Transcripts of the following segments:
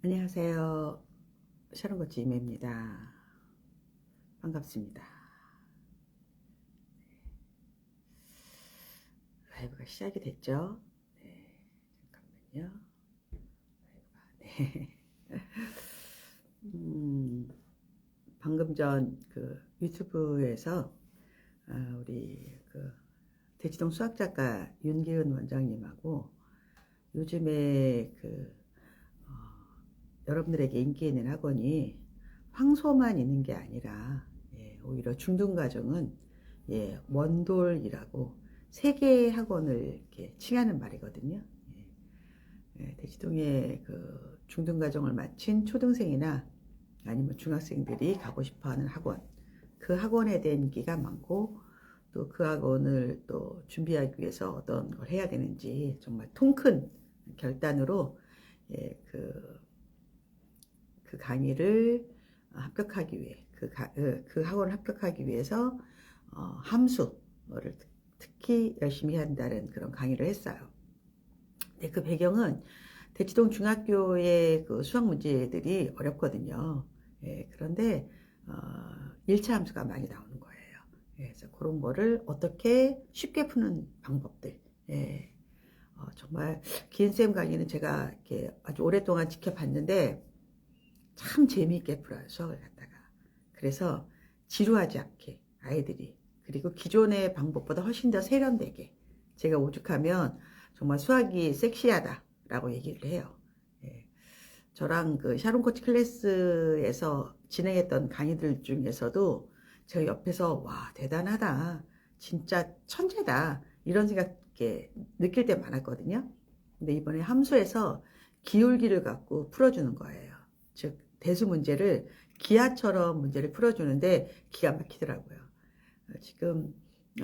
안녕하세요. 샤론코치 임혜입니다. 반갑습니다. 라이브가 시작이 됐죠? 네, 잠깐만요. 네. 방금 전 그 유튜브에서 우리 그 대치동 수학작가 윤기은 원장님하고 요즘에 여러분들에게 인기 있는 학원이 황소만 있는 게 아니라 오히려 중등과정은 원돌이라고 세 개의 학원을 이렇게 칭하는 말이거든요. 대치동에 그 중등과정을 마친 초등생이나 아니면 중학생들이 가고 싶어하는 학원, 그 학원에 대한 인기가 많고 또 그 학원을 또 준비하기 위해서 어떤 걸 해야 되는지 정말 통큰 결단으로 그 강의를 합격하기 위해 그 학원을 합격하기 위해서 함수를 특히 열심히 한다는 그런 강의를 했어요. 근데 그 배경은 대치동 중학교의 그 수학 문제들이 어렵거든요. 그런데 1차 함수가 많이 나오는 거예요. 그래서 그런 거를 어떻게 쉽게 푸는 방법들. 정말 기은쌤 강의는 제가 이렇게 아주 오랫동안 지켜봤는데 참 재미있게 풀어요, 수학을 갖다가. 그래서 지루하지 않게 아이들이, 그리고 기존의 방법보다 훨씬 더 세련되게, 제가 오죽하면 정말 수학이 섹시하다라고 얘기를 해요. 저랑 그 샤론 코치 클래스에서 진행했던 강의들 중에서도 제가 옆에서 와, 대단하다, 진짜 천재다, 이런 생각 이렇게 느낄 때 많았거든요. 근데 이번에 함수에서 기울기를 갖고 풀어주는 거예요. 즉 대수 문제를 기하처럼 문제를 풀어주는데 기가 막히더라고요. 지금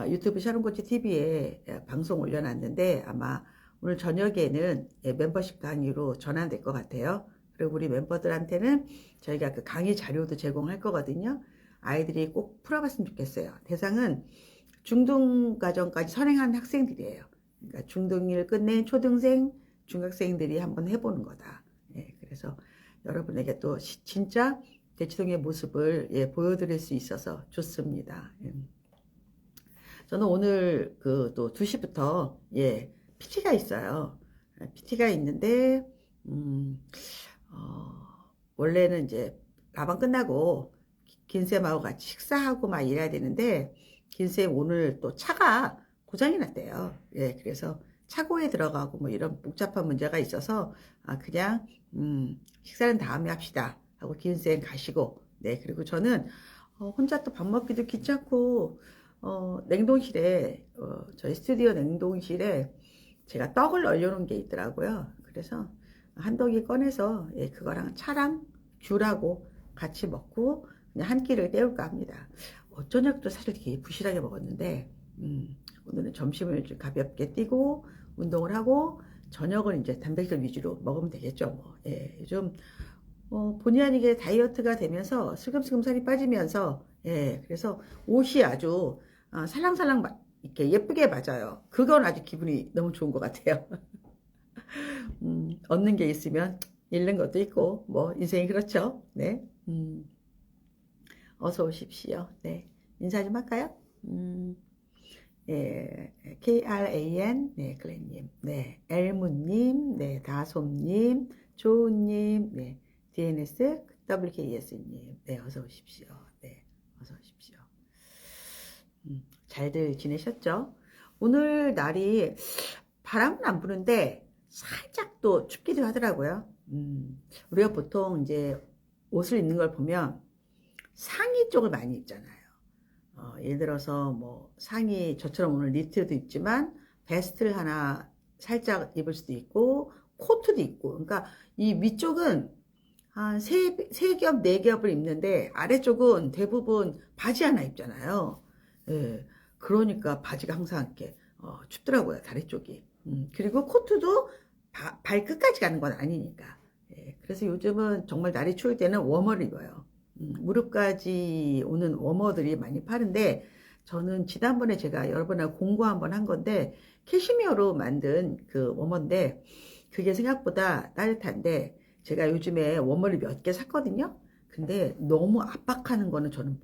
유튜브 샤론코치 TV에 방송 올려놨는데 아마 오늘 저녁에는 멤버십 강의로 전환될 것 같아요. 그리고 우리 멤버들한테는 저희가 그 강의 자료도 제공할 거거든요. 아이들이 꼭 풀어봤으면 좋겠어요. 대상은 중등과정까지 선행한 학생들이에요. 그러니까 중등1 끝낸 초등생, 중학생들이 한번 해보는 거다. 그래서 여러분에게 또 진짜 대치동의 모습을 보여드릴 수 있어서 좋습니다. 저는 오늘 그 또 2시부터 PT가 있어요. PT가 있는데 원래는 이제 라방 끝나고 긴쌤하고 같이 식사하고 막 이래야 되는데 긴쌤 오늘 또 차가 고장이 났대요. 그래서 차고에 들어가고 뭐 이런 복잡한 문제가 있어서 그냥 식사는 다음에 합시다 하고 긴쌤 가시고, 그리고 저는 혼자 또 밥 먹기도 귀찮고 냉동실에 저희 스튜디오 냉동실에 제가 떡을 얼려놓은 게 있더라고요. 그래서 한 덩이 꺼내서 그거랑 차랑 귤하고 같이 먹고 그냥 한 끼를 때울까 합니다. 저녁도 사실 되게 부실하게 먹었는데 오늘은 점심을 좀 가볍게 뛰고 운동을 하고 저녁은 이제 단백질 위주로 먹으면 되겠죠. 뭐. 요즘 본의 아니게 다이어트가 되면서 슬금슬금 살이 빠지면서 그래서 옷이 아주 살랑살랑 이렇게 예쁘게 맞아요. 그건 아주 기분이 너무 좋은 것 같아요. 얻는 게 있으면 잃는 것도 있고 뭐 인생이 그렇죠. 네. 어서 오십시오. 네. 인사 좀 할까요? KRAN, 네, 클랜님, 네, 엘문님, 네, 다솜님, 조은님, 네, DNS, WKS님, 네, 어서 오십시오. 네, 어서 오십시오. 잘들 지내셨죠? 오늘 날이 바람은 안 부는데 살짝 또 춥기도 하더라고요. 우리가 보통 이제 옷을 입는 걸 보면 상의 쪽을 많이 입잖아요. 예를 들어서 뭐 상의, 저처럼 오늘 니트도 입지만 베스트를 하나 살짝 입을 수도 있고 코트도 입고, 그러니까 이 위쪽은 한 세 겹, 네 겹을 입는데 아래쪽은 대부분 바지 하나 입잖아요. 그러니까 바지가 항상 이렇게 춥더라고요, 다리 쪽이. 그리고 코트도 발끝까지 가는 건 아니니까. 그래서 요즘은 정말 날이 추울 때는 워머를 입어요. 무릎까지 오는 워머들이 많이 파는데 저는 지난번에 제가 여러분하고 공부 한번 한 건데 캐시미어로 만든 그 워머인데 그게 생각보다 따뜻한데 제가 요즘에 웜머리 몇 개 샀거든요. 근데 너무 압박하는 거는 저는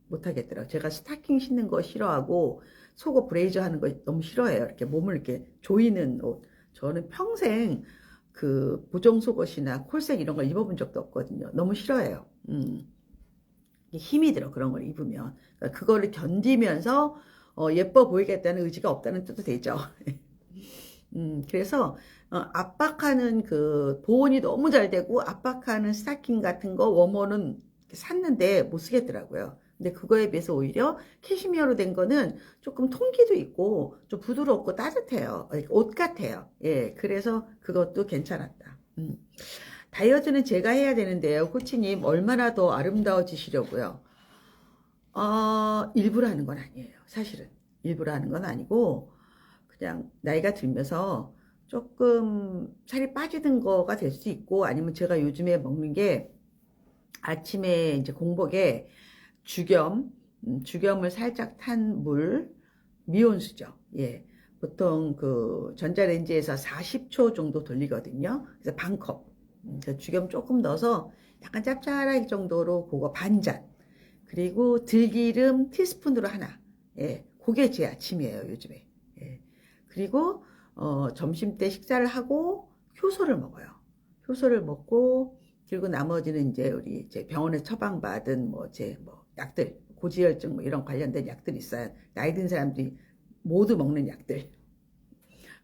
못하겠더라고요. 제가 스타킹 신는 거 싫어하고 속옷 브레이저 하는 거 너무 싫어해요. 이렇게 몸을 이렇게 조이는 옷. 저는 평생 그 보정 속옷이나 콜색 이런 걸 입어본 적도 없거든요. 너무 싫어해요. 힘이 들어, 그런 걸 입으면. 그러니까 그거를 견디면서 예뻐 보이겠다는 의지가 없다는 뜻도 되죠. 그래서 압박하는 그 보온이 너무 잘 되고 압박하는 스타킹 같은 거 웜원은 샀는데 못 쓰겠더라고요. 근데 그거에 비해서 오히려 캐시미어로 된 거는 조금 통기도 있고 좀 부드럽고 따뜻해요. 옷 같아요. 예, 그래서 그것도 괜찮았다. 다이어트는 제가 해야 되는데요. 코치님, 얼마나 더 아름다워지시려고요? 일부러 하는 건 아니에요. 사실은. 일부러 하는 건 아니고, 그냥 나이가 들면서 조금 살이 빠지는 거가 될 수 있고, 아니면 제가 요즘에 먹는 게 아침에 이제 공복에 죽염을 살짝 탄 물, 미온수죠. 예. 보통 그 전자레인지에서 40초 정도 돌리거든요. 그래서 반 컵. 죽염 조금 넣어서 약간 짭짤할 정도로 그거 반잔. 그리고 들기름 티스푼으로 하나. 예. 그게 제 아침이에요, 요즘에. 예. 그리고 점심 때 식사를 하고 효소를 먹어요. 효소를 먹고 그리고 나머지는 이제 우리 이제 병원에 처방받은 뭐 약들, 고지혈증 뭐 이런 관련된 약들이 있어요. 나이 든 사람들이 모두 먹는 약들.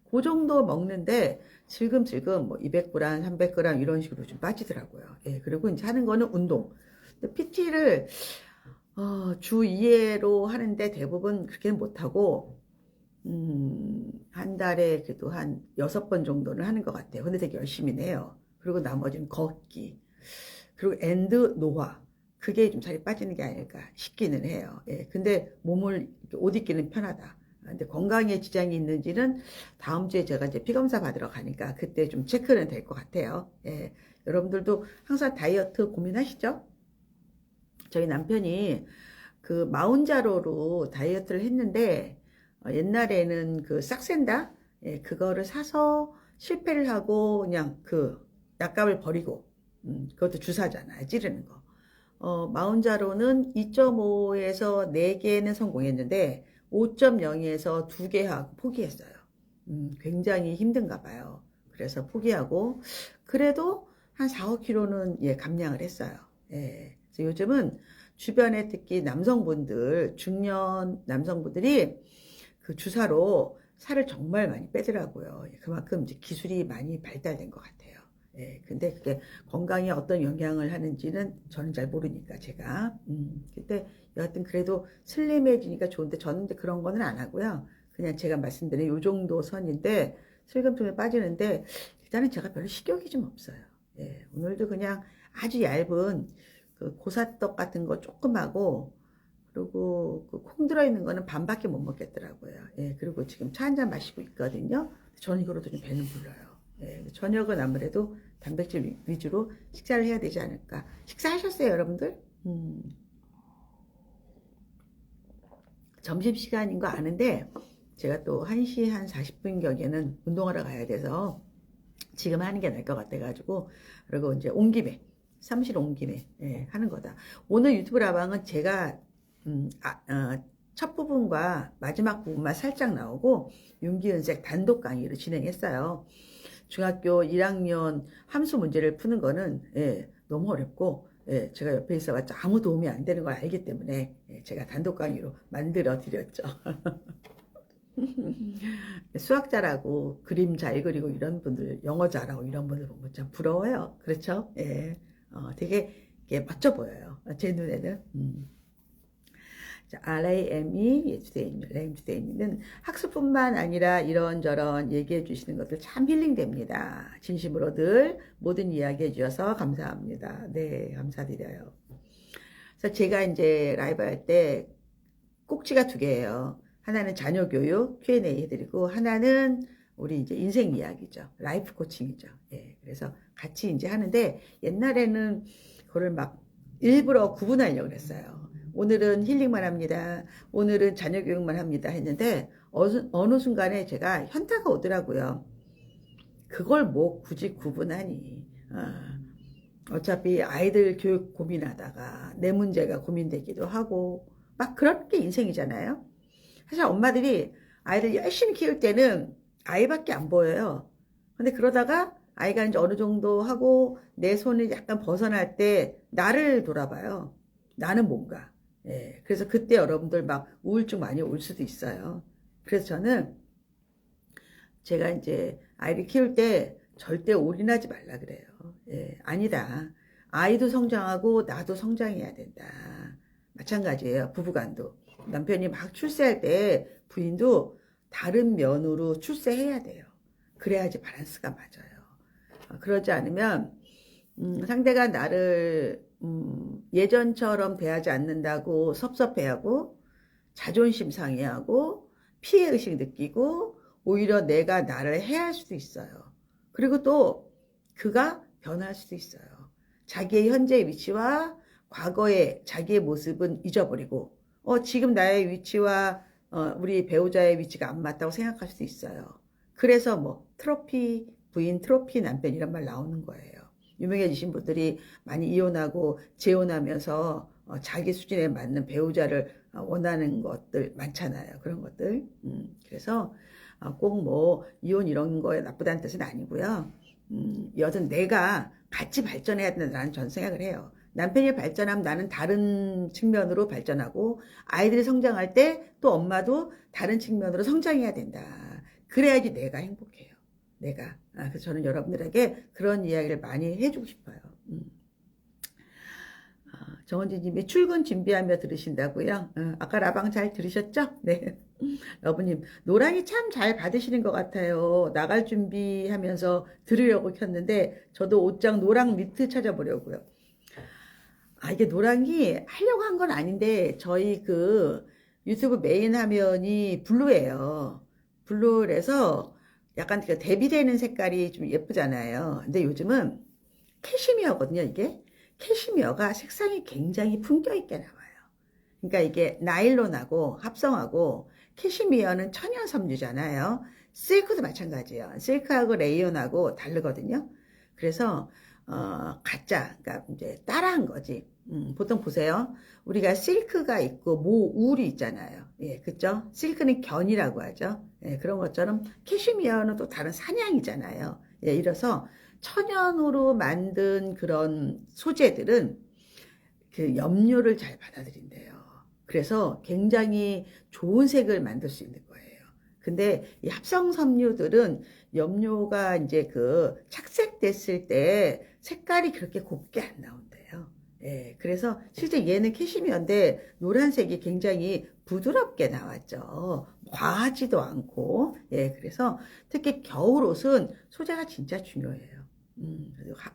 그 정도 먹는데 슬금슬금 뭐 200g, 300g 이런 식으로 좀 빠지더라고요. 예, 그리고 이제 하는 거는 운동. PT를 주 2회로 하는데 대부분 그렇게는 못하고 한 달에 그래도 한 6번 정도는 하는 것 같아요. 근데 되게 열심히 해요. 그리고 나머지는 걷기. 그리고 엔드 노화. 그게 좀 살이 빠지는 게 아닐까 싶기는 해요. 예. 근데 몸을 옷 입기는 편하다. 근데 건강에 지장이 있는지는 다음 주에 제가 이제 피검사 받으러 가니까 그때 좀 체크는 될 것 같아요. 예. 여러분들도 항상 다이어트 고민하시죠? 저희 남편이 그 마운자로로 다이어트를 했는데 옛날에는 그 싹센다, 예, 그거를 사서 실패를 하고 그냥 그 약값을 버리고 그것도 주사잖아요. 찌르는 거. 마운자로는 2.5에서 4개는 성공했는데 5.0에서 2개 하고 포기했어요. 굉장히 힘든가 봐요. 그래서 포기하고 그래도 한 4, 5kg는 예, 감량을 했어요. 예. 그래서 요즘은 주변에 특히 남성분들, 중년 남성분들이 그 주사로 살을 정말 많이 빼더라고요. 그만큼 이제 기술이 많이 발달된 것 같아요. 예, 근데 그게 건강에 어떤 영향을 하는지는 저는 잘 모르니까 제가. 근데 여하튼 그래도 슬림해지니까 좋은데 저는 그런 거는 안 하고요. 그냥 제가 말씀드린 요 정도 선인데 슬금슬금 빠지는데 일단은 제가 별로 식욕이 좀 없어요. 예, 오늘도 그냥 아주 얇은 그 고사떡 같은 거 조금 하고 그리고 그 콩 들어있는 거는 반밖에 못 먹겠더라고요. 예, 그리고 지금 차 한 잔 마시고 있거든요. 저는 이거로도 좀 배는 불러요. 예, 저녁은 아무래도 단백질 위주로 식사를 해야 되지 않을까. 식사하셨어요, 여러분들? 점심시간인 거 아는데 제가 또 1시 한 40분 격에는 운동하러 가야 돼서 지금 하는 게 나을 것 같아가지고 그리고 이제 온 김에 사무실 온 김에 예, 하는 거다. 오늘 유튜브 라방은 제가 첫 부분과 마지막 부분만 살짝 나오고 윤기은색 단독 강의로 진행했어요. 중학교 1학년 함수 문제를 푸는 거는 예, 너무 어렵고 예, 제가 옆에 있어봤자 아무 도움이 안 되는 걸 알기 때문에 예, 제가 단독 강의로 만들어 드렸죠. 수학자라고 그림 잘 그리고 이런 분들, 영어 잘하고 이런 분들 보면 참 부러워요. 그렇죠? 예, 되게 멋져 보여요. 제 눈에는. RAME 램투데이는 학습뿐만 아니라 이런저런 얘기해 주시는 것들 참 힐링됩니다. 진심으로들 모든 이야기 해주셔서 감사합니다. 네, 감사드려요. 그래서 제가 이제 라이브 할 때 꼭지가 2개예요. 하나는 자녀 교육 Q&A 해드리고 하나는 우리 이제 인생 이야기죠. 라이프 코칭이죠. 예, 그래서 같이 이제 하는데 옛날에는 그걸 막 일부러 구분하려고 그랬어요. 오늘은 힐링만 합니다. 오늘은 자녀 교육만 합니다. 했는데 어느 순간에 제가 현타가 오더라고요. 그걸 뭐 굳이 구분하니. 어차피 아이들 교육 고민하다가 내 문제가 고민되기도 하고 막 그런 게 인생이잖아요. 사실 엄마들이 아이들 열심히 키울 때는 아이밖에 안 보여요. 근데 그러다가 아이가 이제 어느 정도 하고 내 손이 약간 벗어날 때 나를 돌아봐요. 나는 뭔가. 예, 그래서 그때 여러분들 막 우울증 많이 올 수도 있어요. 그래서 저는 제가 이제 아이를 키울 때 절대 올인하지 말라 그래요. 예, 아니다. 아이도 성장하고 나도 성장해야 된다. 마찬가지예요. 부부간도. 남편이 막 출세할 때 부인도 다른 면으로 출세해야 돼요. 그래야지 밸런스가 맞아요. 그러지 않으면 상대가 나를 예전처럼 대하지 않는다고 섭섭해하고 자존심 상해하고 피해의식 느끼고 오히려 내가 나를 해할 수도 있어요. 그리고 또 그가 변할 수도 있어요. 자기의 현재의 위치와 과거의 자기의 모습은 잊어버리고 지금 나의 위치와 우리 배우자의 위치가 안 맞다고 생각할 수도 있어요. 그래서 뭐 트로피 부인, 트로피 남편 이런 말 나오는 거예요. 유명해지신 분들이 많이 이혼하고 재혼하면서 자기 수준에 맞는 배우자를 원하는 것들 많잖아요. 그런 것들. 그래서 꼭 뭐 이혼 이런 거에 나쁘다는 뜻은 아니고요. 여튼 내가 같이 발전해야 된다는 전 생각을 해요. 남편이 발전하면 나는 다른 측면으로 발전하고 아이들이 성장할 때 또 엄마도 다른 측면으로 성장해야 된다. 그래야지 내가 행복해요. 내가. 그래서 저는 여러분들에게 그런 이야기를 많이 해주고 싶어요. 정원진님이 출근 준비하며 들으신다고요? 아까 라방 잘 들으셨죠? 네. 여보님, 노랑이 참 잘 받으시는 것 같아요. 나갈 준비하면서 들으려고 켰는데 저도 옷장 노랑 니트 찾아보려고요. 이게 노랑이 하려고 한 건 아닌데 저희 그 유튜브 메인 화면이 블루예요. 블루라서 약간 그 대비되는 색깔이 좀 예쁘잖아요. 근데 요즘은 캐시미어거든요, 이게. 캐시미어가 색상이 굉장히 품격 있게 나와요. 그러니까 이게 나일론하고 합성하고 캐시미어는 천연 섬유잖아요. 실크도 마찬가지예요. 실크하고 레이온하고 다르거든요. 그래서 가짜, 그러니까 이제 따라한 거지. 보통 보세요. 우리가 실크가 있고 울이 있잖아요. 예, 그죠? 실크는 견이라고 하죠. 예, 그런 것처럼 캐시미어는 또 다른 사냥이잖아요. 예, 이래서 천연으로 만든 그런 소재들은 그 염료를 잘 받아들인대요. 그래서 굉장히 좋은 색을 만들 수 있는 거예요. 근데 이 합성 섬유들은 염료가 이제 그 착색됐을 때 색깔이 그렇게 곱게 안 나온대요. 예, 그래서 실제 얘는 캐시미어인데 노란색이 굉장히 부드럽게 나왔죠. 과하지도 않고. 예, 그래서 특히 겨울 옷은 소재가 진짜 중요해요.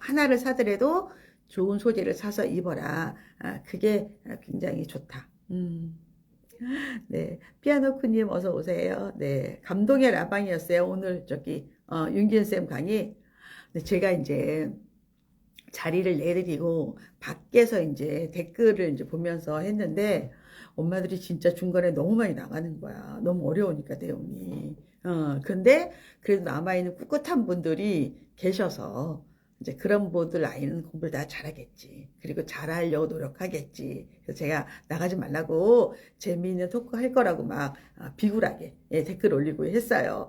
하나를 사더라도 좋은 소재를 사서 입어라. 그게 굉장히 좋다. 네, 피아노크님 어서 오세요. 네, 감동의 라방이었어요. 오늘 윤기현쌤 강의. 근데 제가 이제 자리를 내드리고 밖에서 이제 댓글을 이제 보면서 했는데 엄마들이 진짜 중간에 너무 많이 나가는 거야. 너무 어려우니까 내용이. 근데 그래도 남아있는 꿋꿋한 분들이 계셔서 이제 그런 분들 아이는 공부를 다 잘하겠지. 그리고 잘하려고 노력하겠지. 그래서 제가 나가지 말라고 재미있는 토크 할 거라고 막 비굴하게 댓글 올리고 했어요.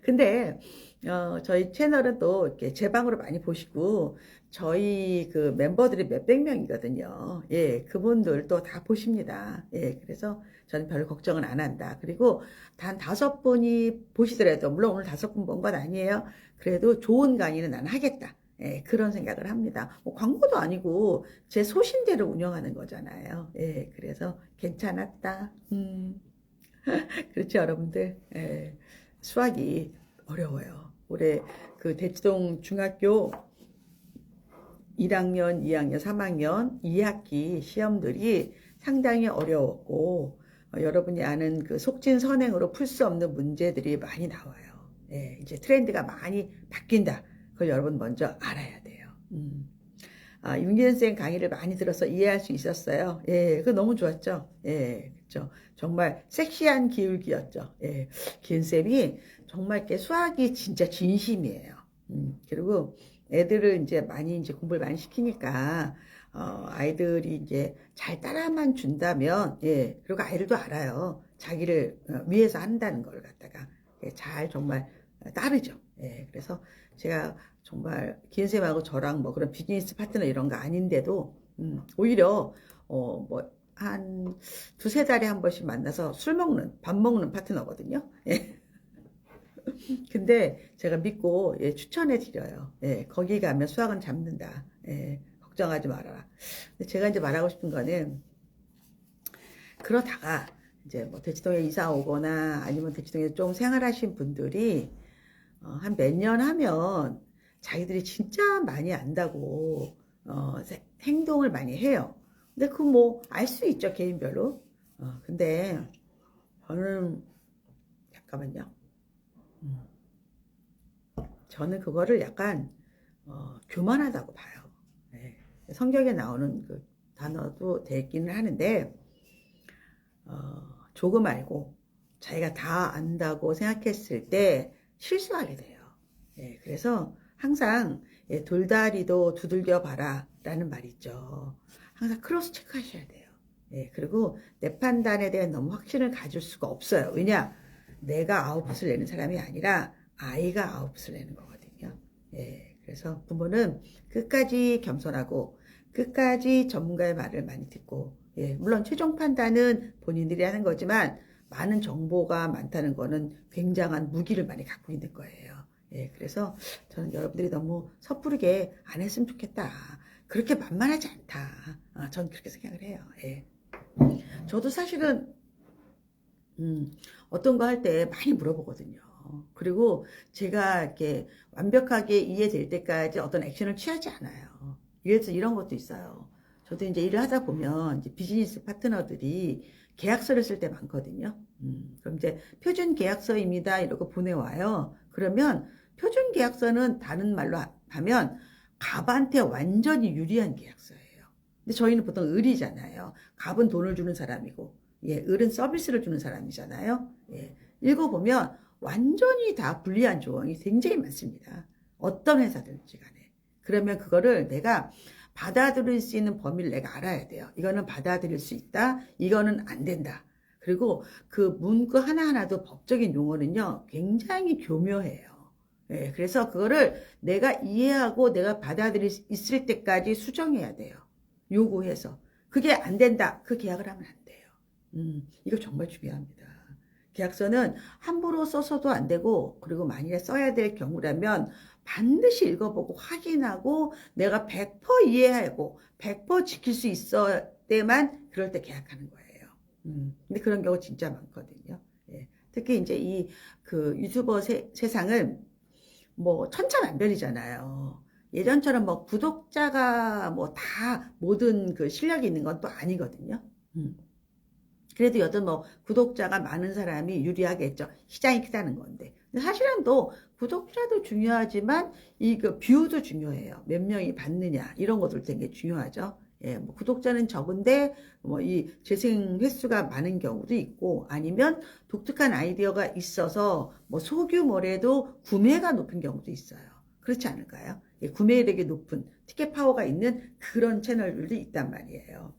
근데 저희 채널은 또 이렇게 제 방으로 많이 보시고 저희 그 멤버들이 몇백 명이거든요. 예, 그분들 또 다 보십니다. 예, 그래서 저는 별 걱정은 안 한다. 그리고 단 5분이 보시더라도 물론 오늘 5분 본 건 아니에요. 그래도 좋은 강의는 나는 하겠다. 예, 그런 생각을 합니다. 뭐 광고도 아니고 제 소신대로 운영하는 거잖아요. 예, 그래서 괜찮았다. 그렇죠, 여러분들. 예, 수학이 어려워요. 올해 그 대치동 중학교 1학년, 2학년, 3학년 2학기 시험들이 상당히 어려웠고 여러분이 아는 그 속진선행으로 풀 수 없는 문제들이 많이 나와요. 예, 이제 트렌드가 많이 바뀐다. 그걸 여러분 먼저 알아야 돼요. 윤기현쌤 강의를 많이 들어서 이해할 수 있었어요. 예, 그거 너무 좋았죠. 예, 그렇죠. 정말 섹시한 기울기였죠. 예, 기현쌤이 정말 이렇게 수학이 진짜 진심이에요. 그리고 애들을 이제 많이 이제 공부를 많이 시키니까 아이들이 이제 잘 따라만 준다면, 예, 그리고 아이들도 알아요. 자기를 위해서 한다는 걸 갖다가 잘 정말 따르죠. 예, 그래서 제가 정말 기은쌤하고 저랑 뭐 그런 비즈니스 파트너 이런 거 아닌데도 오히려 뭐 한 두세 달에 한 번씩 만나서 술 먹는, 밥 먹는 파트너거든요. 예. 근데 제가 믿고 예, 추천해 드려요. 예, 거기 가면 수학은 잡는다. 예, 걱정하지 말아라. 근데 제가 이제 말하고 싶은 거는 그러다가 이제 뭐 대치동에 이사 오거나 아니면 대치동에 좀 생활하신 분들이 한 몇 년 하면 자기들이 진짜 많이 안다고 행동을 많이 해요. 근데 그 뭐 알 수 있죠, 개인별로. 근데 저는 잠깐만요. 저는 그거를 약간 교만하다고 봐요. 네. 성경에 나오는 그 단어도 되기는 하는데 조금 알고 자기가 다 안다고 생각했을 때 실수하게 돼요. 예, 그래서 항상 예, 돌다리도 두들겨 봐라 라는 말이 있죠. 항상 크로스 체크하셔야 돼요. 예, 그리고 내 판단에 대한 너무 확신을 가질 수가 없어요. 왜냐? 내가 아웃풋을 내는 사람이 아니라 아이가 아웃풋을 내는 거거든요. 예, 그래서 부모는 끝까지 겸손하고 끝까지 전문가의 말을 많이 듣고, 예, 물론 최종 판단은 본인들이 하는 거지만 많은 정보가 많다는 거는 굉장한 무기를 많이 갖고 있는 거예요. 예, 그래서 저는 여러분들이 너무 섣부르게 안 했으면 좋겠다. 그렇게 만만하지 않다. 전 그렇게 생각을 해요. 예. 저도 사실은 어떤 거 할 때 많이 물어보거든요. 그리고 제가 이렇게 완벽하게 이해될 때까지 어떤 액션을 취하지 않아요. 그래서 이런 것도 있어요. 저도 이제 일을 하다 보면 이제 비즈니스 파트너들이 계약서를 쓸 때 많거든요. 그럼 이제 표준 계약서입니다. 이러고 보내와요. 그러면 표준 계약서는 다른 말로 하면 갑한테 완전히 유리한 계약서예요. 근데 저희는 보통 을이잖아요. 갑은 돈을 주는 사람이고, 예, 을은 서비스를 주는 사람이잖아요. 예, 읽어보면 완전히 다 불리한 조항이 굉장히 많습니다. 어떤 회사든지 간에. 그러면 그거를 내가 받아들일 수 있는 범위를 내가 알아야 돼요. 이거는 받아들일 수 있다. 이거는 안 된다. 그리고 그 문구 하나하나도 법적인 용어는요, 굉장히 교묘해요. 예, 그래서 그거를 내가 이해하고 내가 받아들일 수 있을 때까지 수정해야 돼요. 요구해서. 그게 안 된다. 그 계약을 하면 안 돼요. 이거 정말 중요합니다. 계약서는 함부로 써서도 안 되고, 그리고 만일에 써야 될 경우라면 반드시 읽어보고 확인하고 내가 100% 이해하고 100% 지킬 수 있을 때만 그럴 때 계약하는 거예요. 근데 그런 경우 진짜 많거든요. 예. 특히 이제 이 그 유튜버 세상은 뭐 천차만별이잖아요. 예전처럼 뭐 구독자가 뭐 다 모든 그 실력이 있는 건 또 아니거든요. 그래도 여튼 뭐 구독자가 많은 사람이 유리하겠죠. 시장이 크다는 건데. 사실은 또 구독자도 중요하지만 이 그 뷰도 중요해요. 몇 명이 봤느냐 이런 것들 되게 중요하죠. 예, 뭐 구독자는 적은데 뭐 이 재생 횟수가 많은 경우도 있고 아니면 독특한 아이디어가 있어서 뭐 소규모라도 구매가 높은 경우도 있어요. 그렇지 않을까요? 예, 구매력이 높은 티켓 파워가 있는 그런 채널들도 있단 말이에요.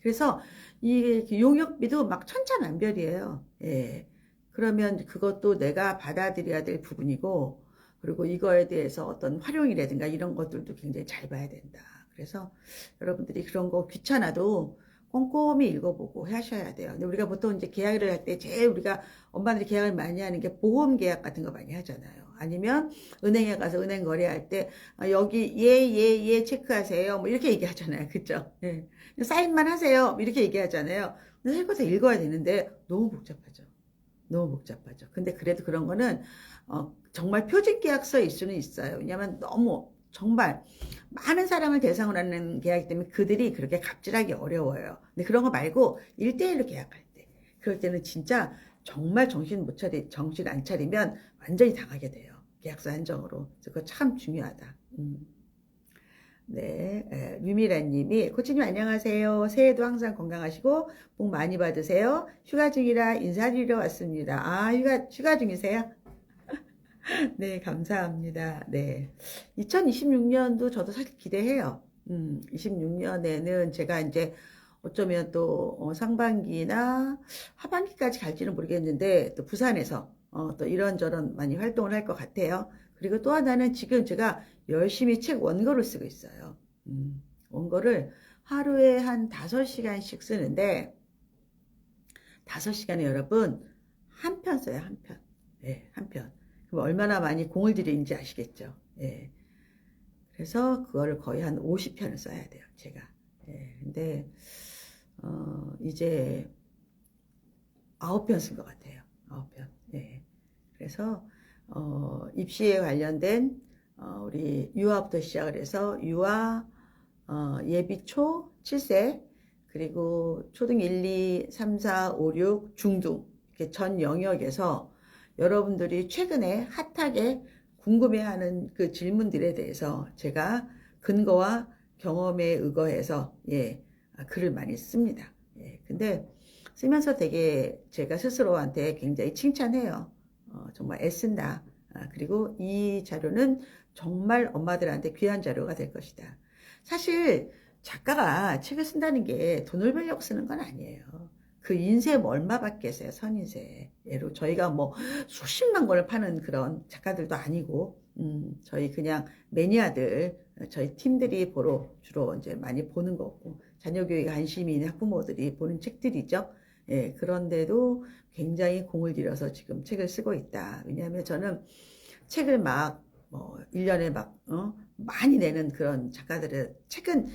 그래서 이 용역비도 막 천차만별이에요. 예. 그러면 그것도 내가 받아들여야 될 부분이고, 그리고 이거에 대해서 어떤 활용이라든가 이런 것들도 굉장히 잘 봐야 된다. 그래서 여러분들이 그런 거 귀찮아도 꼼꼼히 읽어보고 하셔야 돼요. 근데 우리가 보통 이제 계약을 할 때 제일 우리가 엄마들이 계약을 많이 하는 게 보험 계약 같은 거 많이 하잖아요. 아니면 은행에 가서 은행 거래할 때 여기 예 체크하세요. 뭐 이렇게 얘기하잖아요. 그죠? 예. 사인만 하세요. 이렇게 얘기하잖아요. 근데 이거 다 읽어야 되는데 너무 복잡하죠. 너무 복잡하죠. 근데 그래도 그런 거는 정말 표준 계약서일 수는 있어요. 왜냐하면 너무 정말 많은 사람을 대상으로 하는 계약이기 때문에 그들이 그렇게 갑질하기 어려워요. 근데 그런 거 말고 1대1로 계약할 때 그럴 때는 진짜 정말 정신 안 차리면 완전히 당하게 돼요. 계약서 한정으로. 그거 참 중요하다. 네, 유미라님이 코치님 안녕하세요. 새해도 항상 건강하시고 복 많이 받으세요. 휴가 중이라 인사드리러 왔습니다. 아, 휴가 중이세요? 네, 감사합니다. 네. 2026년도 저도 사실 기대해요. 26년에는 제가 이제 어쩌면 또 상반기나 하반기까지 갈지는 모르겠는데 또 부산에서 또 이런저런 많이 활동을 할 것 같아요. 그리고 또 하나는 지금 제가 열심히 책 원고를 쓰고 있어요. 원고를 하루에 한 5시간씩 쓰는데 5시간에 여러분 한 편 써요, 한 편. 예, 한 편. 그럼 얼마나 많이 공을 들이는지 아시겠죠? 예. 그래서 그거를 거의 한 50편을 써야 돼요, 제가. 예. 근데 이제 9편 쓴 것 같아요. 9편. 예. 그래서 입시에 관련된 우리 유아부터 시작을 해서 유아 예비 초 7세 그리고 초등 1, 2, 3, 4, 5, 6 중등 이렇게 전 영역에서 여러분들이 최근에 핫하게 궁금해하는 그 질문들에 대해서 제가 근거와 경험에 의거해서 글을 많이 씁니다. 예, 근데 쓰면서 되게 제가 스스로한테 굉장히 칭찬해요. 정말 애쓴다. 그리고 이 자료는 정말 엄마들한테 귀한 자료가 될 것이다. 사실 작가가 책을 쓴다는 게 돈을 벌려고 쓰는 건 아니에요. 그 인쇄 얼마 받겠어요, 선인쇄. 예로 저희가 뭐 수십만 권을 파는 그런 작가들도 아니고, 저희 그냥 매니아들, 저희 팀들이 보러 주로 이제 많이 보는 거고, 자녀 교육에 관심이 있는 학부모들이 보는 책들이죠. 예, 그런데도 굉장히 공을 들여서 지금 책을 쓰고 있다. 왜냐하면 저는 책을 뭐 1년에 많이 내는 그런 작가들의 책은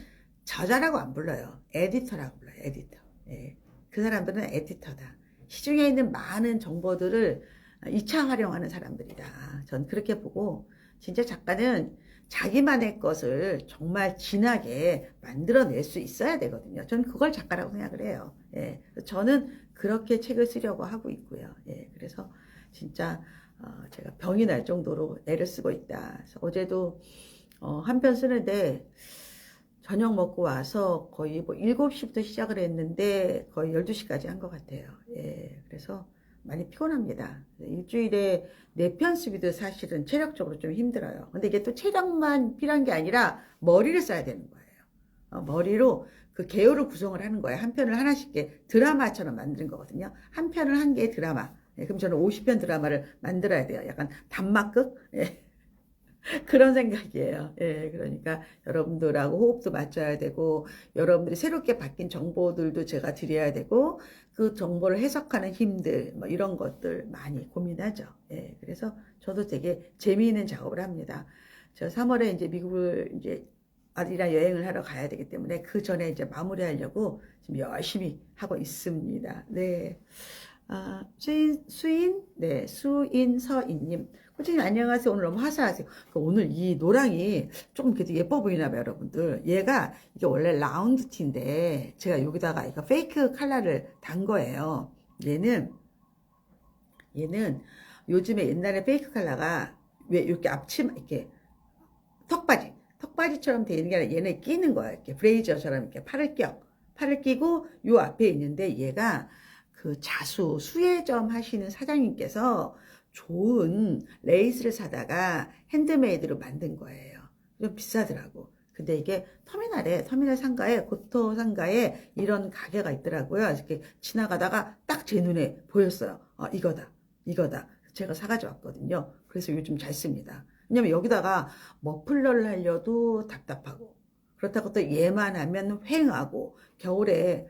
저자라고 안 불러요. 에디터라고 불러요, 에디터. 예. 그 사람들은 에디터다. 시중에 있는 많은 정보들을 2차 활용하는 사람들이다. 전 그렇게 보고, 진짜 작가는 자기만의 것을 정말 진하게 만들어낼 수 있어야 되거든요. 저는 그걸 작가라고 생각을 해요. 예. 저는 그렇게 책을 쓰려고 하고 있고요. 예. 그래서 진짜 제가 병이 날 정도로 애를 쓰고 있다. 그래서 어제도 한 편 쓰는데 저녁 먹고 와서 거의 뭐 7시부터 시작을 했는데 거의 12시까지 한 것 같아요. 예, 그래서 많이 피곤합니다. 일주일에 4편 쓰기도 사실은 체력적으로 좀 힘들어요. 근데 이게 또 체력만 필요한 게 아니라 머리를 써야 되는 거예요. 머리로 그 개요를 구성을 하는 거예요. 한 편을 하나씩 드라마처럼 만드는 거거든요. 한 편을 한 개의 드라마. 예, 그럼 저는 50편 드라마를 만들어야 돼요. 약간 단막극? 예. 그런 생각이에요. 예, 그러니까 여러분들하고 호흡도 맞춰야 되고, 여러분들이 새롭게 바뀐 정보들도 제가 드려야 되고, 그 정보를 해석하는 힘들, 뭐 이런 것들 많이 고민하죠. 예, 그래서 저도 되게 재미있는 작업을 합니다. 저 3월에 이제 미국을 이제 아들이랑 여행을 하러 가야 되기 때문에 그 전에 이제 마무리하려고 지금 열심히 하고 있습니다. 네. 네, 수인서인님. 코치님 안녕하세요. 오늘 너무 화사하세요. 오늘 이 노랑이 조금 그래도 예뻐 보이나 봐요, 여러분들. 얘가 이게 원래 라운드 티인데 제가 여기다가 이거 페이크 컬러를 단 거예요. 얘는 요즘에 옛날에 페이크 컬러가 왜 이렇게 앞치마 이렇게 턱바지처럼 돼 있는 게 아니라 얘는 끼는 거야. 이렇게 브레이저처럼 이렇게 팔을 끼고 요 앞에 있는데 얘가 그 수혜점 하시는 사장님께서 좋은 레이스를 사다가 핸드메이드로 만든 거예요. 좀 비싸더라고. 근데 이게 터미널 상가에, 고토 상가에 이런 가게가 있더라고요. 이렇게 지나가다가 딱 제 눈에 보였어요. 이거다. 제가 사가지고 왔거든요. 그래서 요즘 잘 씁니다. 왜냐면 여기다가 머플러를 하려도 답답하고, 그렇다고 또 얘만 하면 휑하고, 겨울에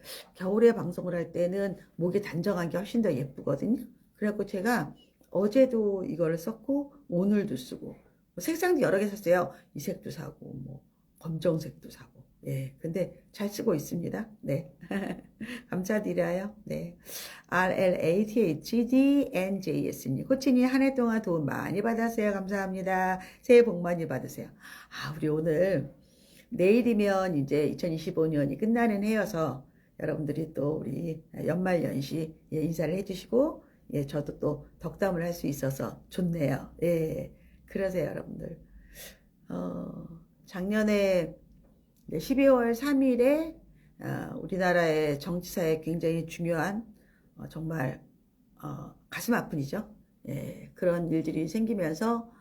방송을 할 때는 목이 단정한 게 훨씬 더 예쁘거든요. 그래갖고 제가 어제도 이거를 썼고, 오늘도 쓰고, 색상도 여러 개 샀어요. 이 색도 사고, 뭐, 검정색도 사고. 예, 근데 잘 쓰고 있습니다. 네. 감사드려요. 네. RLATHDNJS님. 코치님 한 해 동안 도움 많이 받았어요. 감사합니다. 새해 복 많이 받으세요. 우리 오늘, 내일이면 이제 2025년이 끝나는 해여서 여러분들이 또 우리 연말연시 인사를 해주시고, 저도 또 덕담을 할 수 있어서 좋네요. 예, 그러세요, 여러분들. 작년에 12월 3일에 우리나라의 정치사에 굉장히 중요한 정말 가슴 아픈 일이죠. 예, 그런 일들이 생기면서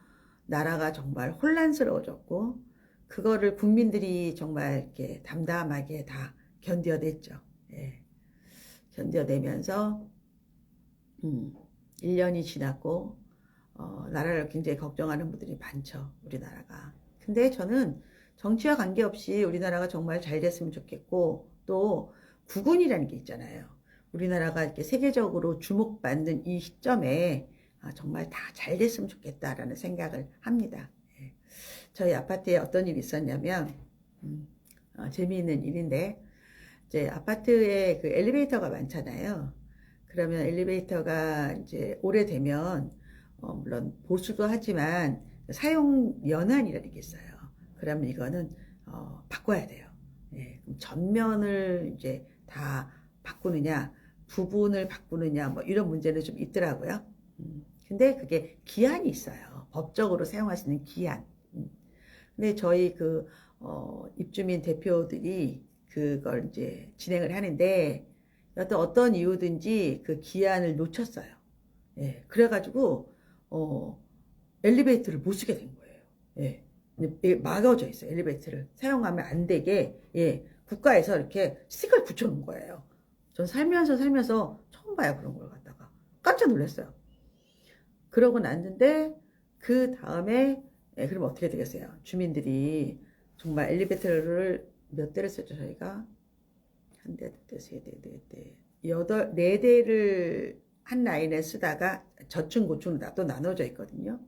나라가 정말 혼란스러워졌고 그거를 국민들이 정말 이렇게 담담하게 다 견뎌냈죠. 예, 견뎌내면서 1년이 지났고 나라를 굉장히 걱정하는 분들이 많죠. 우리나라가. 근데 저는 정치와 관계없이 우리나라가 정말 잘 됐으면 좋겠고 또 국운이라는 게 있잖아요. 우리나라가 이렇게 세계적으로 주목받는 이 시점에 정말 다 잘 됐으면 좋겠다라는 생각을 합니다. 예. 저희 아파트에 어떤 일이 있었냐면 재미있는 일인데 이제 아파트에 그 엘리베이터가 많잖아요. 그러면 엘리베이터가 이제 오래되면 물론 보수도 하지만 사용 연한이라는 게 있어요. 그러면 이거는 바꿔야 돼요. 예, 그럼 전면을 이제 다 바꾸느냐, 부분을 바꾸느냐, 뭐 이런 문제는 좀 있더라고요. 근데 그게 기한이 있어요. 법적으로 사용할 수 있는 기한. 근데 저희 그 입주민 대표들이 그걸 이제 진행을 하는데 어떤 이유든지 그 기한을 놓쳤어요. 예, 그래가지고 엘리베이터를 못 쓰게 된 거예요. 예, 막아져 있어요. 엘리베이터를 사용하면 안 되게 예, 국가에서 이렇게 스티커를 붙여놓은 거예요. 전 살면서 처음 봐요. 그런 걸 갖다가 깜짝 놀랐어요. 그러고 났는데 그 다음에 예, 그럼 어떻게 되겠어요? 주민들이 정말 엘리베이터를 몇 대를 썼죠 저희가? 한 대, 두 대, 세 대, 네 대, 네 대를 한 라인에 쓰다가 저층 고층으로 또 나눠져 있거든요.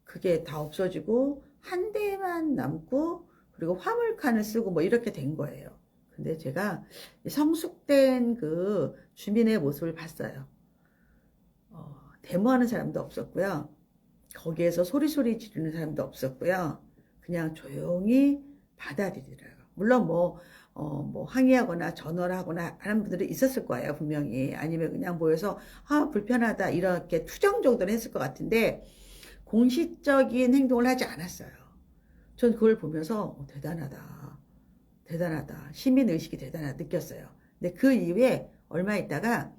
그게 다 없어지고 한 대만 남고 그리고 화물칸을 쓰고 뭐 이렇게 된 거예요. 근데 제가 성숙된 그 주민의 모습을 봤어요. 데모하는 사람도 없었고요. 거기에서 소리소리 지르는 사람도 없었고요. 그냥 조용히 받아들이더라고요. 물론 뭐 항의하거나 전화를 하거나 하는 분들이 있었을 거예요. 분명히. 아니면 그냥 모여서 불편하다 이렇게 투정 정도는 했을 것 같은데 공식적인 행동을 하지 않았어요. 전 그걸 보면서 대단하다. 대단하다. 시민의식이 대단하다 느꼈어요. 근데 그 이후에 얼마 있다가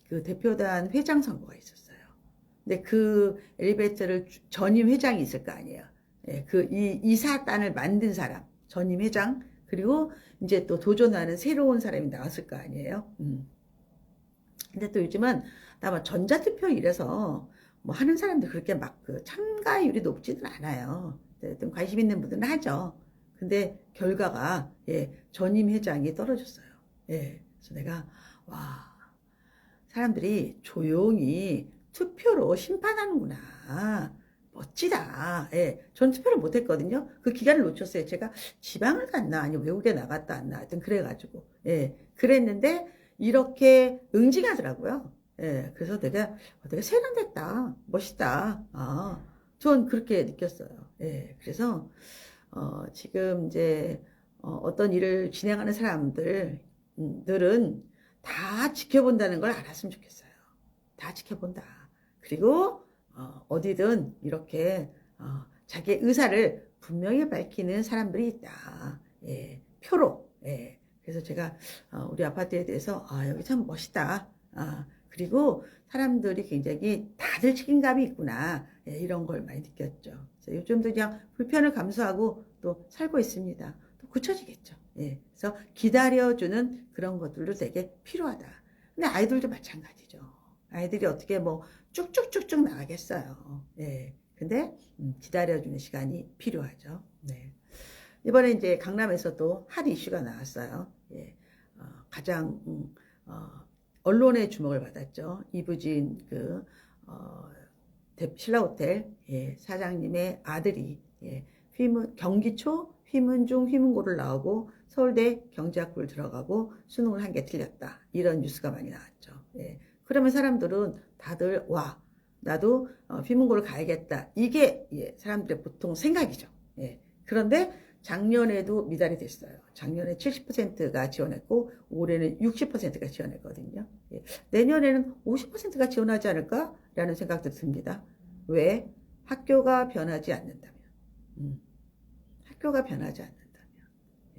그 대표단 회장 선거가 있었어요. 근데 그 엘리베이터를 전임 회장이 있을 거 아니에요. 예, 그 이사단을 만든 사람, 전임 회장, 그리고 이제 또 도전하는 새로운 사람이 나왔을 거 아니에요. 근데 또 요즘은 아마 전자투표 이래서 뭐 하는 사람들 그렇게 막 그 참가율이 높지는 않아요. 좀 관심 있는 분들은 하죠. 근데 결과가 예, 전임 회장이 떨어졌어요. 예, 그래서 내가 와 사람들이 조용히 투표로 심판하는구나. 멋지다. 예, 전 투표를 못했거든요. 그 기간을 놓쳤어요. 제가 지방을 갔나 아니면 외국에 나갔다 왔나 하여튼 그래가지고 예, 그랬는데 이렇게 응징하더라고요. 예, 그래서 내가 세련됐다, 멋있다. 전 그렇게 느꼈어요. 예, 그래서 지금 이제 어떤 일을 진행하는 사람들은 다 지켜본다는 걸 알았으면 좋겠어요. 다 지켜본다. 그리고 어디든 이렇게 자기의 의사를 분명히 밝히는 사람들이 있다. 예, 표로. 예. 그래서 제가 우리 아파트에 대해서 여기 참 멋있다. 그리고 사람들이 굉장히 다들 책임감이 있구나. 예, 이런 걸 많이 느꼈죠. 요즘도 그냥 불편을 감수하고 또 살고 있습니다. 또 굳혀지겠죠. 예, 그래서 기다려주는 그런 것들도 되게 필요하다. 근데 아이들도 마찬가지죠. 아이들이 어떻게 뭐 쭉쭉쭉쭉 나가겠어요. 예. 근데 기다려주는 시간이 필요하죠. 네. 이번에 이제 강남에서도 핫 이슈가 나왔어요. 예. 가장 언론의 주목을 받았죠. 이부진 그 신라호텔 예, 사장님의 아들이 예, 경기초 휘문중 휘문고를 나오고 서울대 경제학부를 들어가고 수능을 한 개 틀렸다. 이런 뉴스가 많이 나왔죠. 예. 그러면 사람들은 다들 와 나도 휘문고를 가야겠다. 이게 예, 사람들의 보통 생각이죠. 예. 그런데 작년에도 미달이 됐어요. 작년에 70%가 지원했고 올해는 60%가 지원했거든요. 예. 내년에는 50%가 지원하지 않을까라는 생각도 듭니다. 왜? 학교가 변하지 않는다면. 학교가 변하지 않는다면.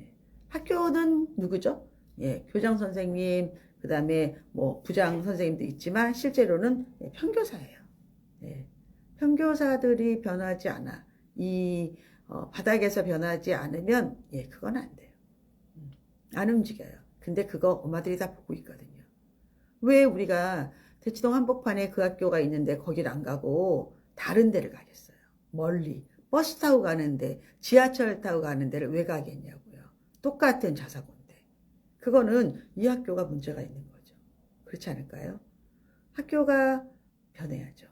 예. 학교는 누구죠? 예, 교장 선생님, 그 다음에 뭐 부장 선생님도 있지만 실제로는 편교사예요. 예. 평교사들이 변하지 않아. 이 바닥에서 변하지 않으면 예, 그건 안 돼요. 안 움직여요. 근데 그거 엄마들이 다 보고 있거든요. 왜 우리가 대치동 한복판에 그 학교가 있는데 거길 안 가고 다른 데를 가겠어요. 멀리. 버스 타고 가는데, 지하철 타고 가는 데를 왜 가겠냐고요. 똑같은 자사고인데. 그거는 이 학교가 문제가 있는 거죠. 그렇지 않을까요? 학교가 변해야죠.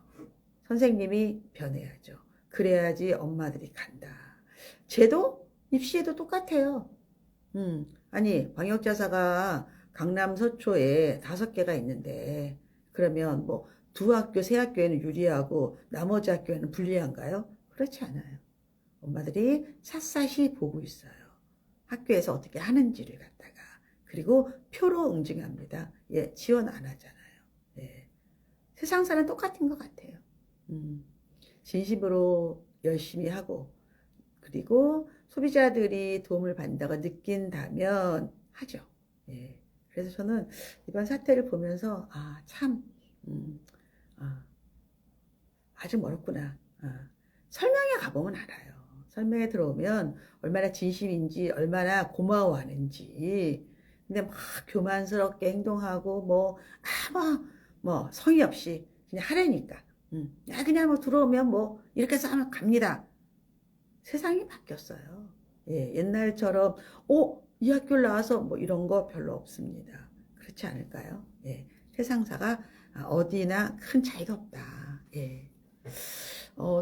선생님이 변해야죠. 그래야지 엄마들이 간다. 제도? 입시에도 똑같아요. 아니, 광역자사가 강남 서초에 5개가 있는데, 그러면 뭐, 2학교, 3학교에는 유리하고, 나머지 학교에는 불리한가요? 그렇지 않아요. 엄마들이 샅샅이 보고 있어요. 학교에서 어떻게 하는지를 갖다가. 그리고 표로 응징합니다. 예, 지원 안 하잖아요. 예. 세상사는 똑같은 것 같아요. 진심으로 열심히 하고, 그리고 소비자들이 도움을 받는다고 느낀다면 하죠. 예. 그래서 저는 이번 사태를 보면서, 아, 참, 아직 멀었구나. 설명회 가보면 알아요. 설명회 들어오면 얼마나 진심인지, 얼마나 고마워하는지. 근데 막 교만스럽게 행동하고, 뭐, 성의 없이 그냥 하라니까. 야, 그냥 뭐 들어오면 뭐, 이렇게 싸면 갑니다. 세상이 바뀌었어요. 예, 옛날처럼, 이 학교를 나와서 뭐 이런 거 별로 없습니다. 그렇지 않을까요? 예, 세상사가 어디나 큰 차이가 없다. 예.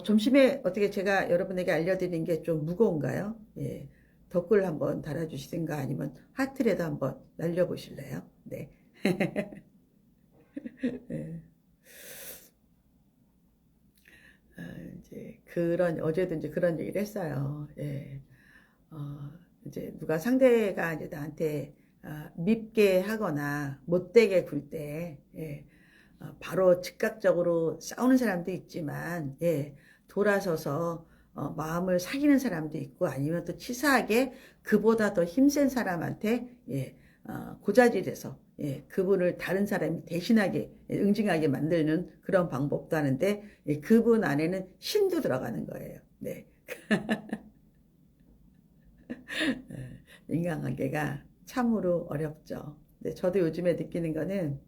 점심에 어떻게 제가 여러분에게 알려드린 게 좀 무거운가요? 예. 댓글 한번 달아주시든가 아니면 하트라도 한번 날려보실래요? 네. 예. 어제도 이제 그런 얘기를 했어요. 예. 이제 누가 상대가 이제 나한테 밉게 하거나 못되게 굴 때, 예. 바로 즉각적으로 싸우는 사람도 있지만, 예. 돌아서서 마음을 사귀는 사람도 있고, 아니면 또 치사하게 그보다 더 힘센 사람한테, 예. 고자질해서, 예. 그분을 다른 사람이 대신하게, 응징하게 만드는 그런 방법도 하는데, 예. 그분 안에는 신도 들어가는 거예요. 네. 인간관계가 참으로 어렵죠. 근데 저도 요즘에 느끼는 거는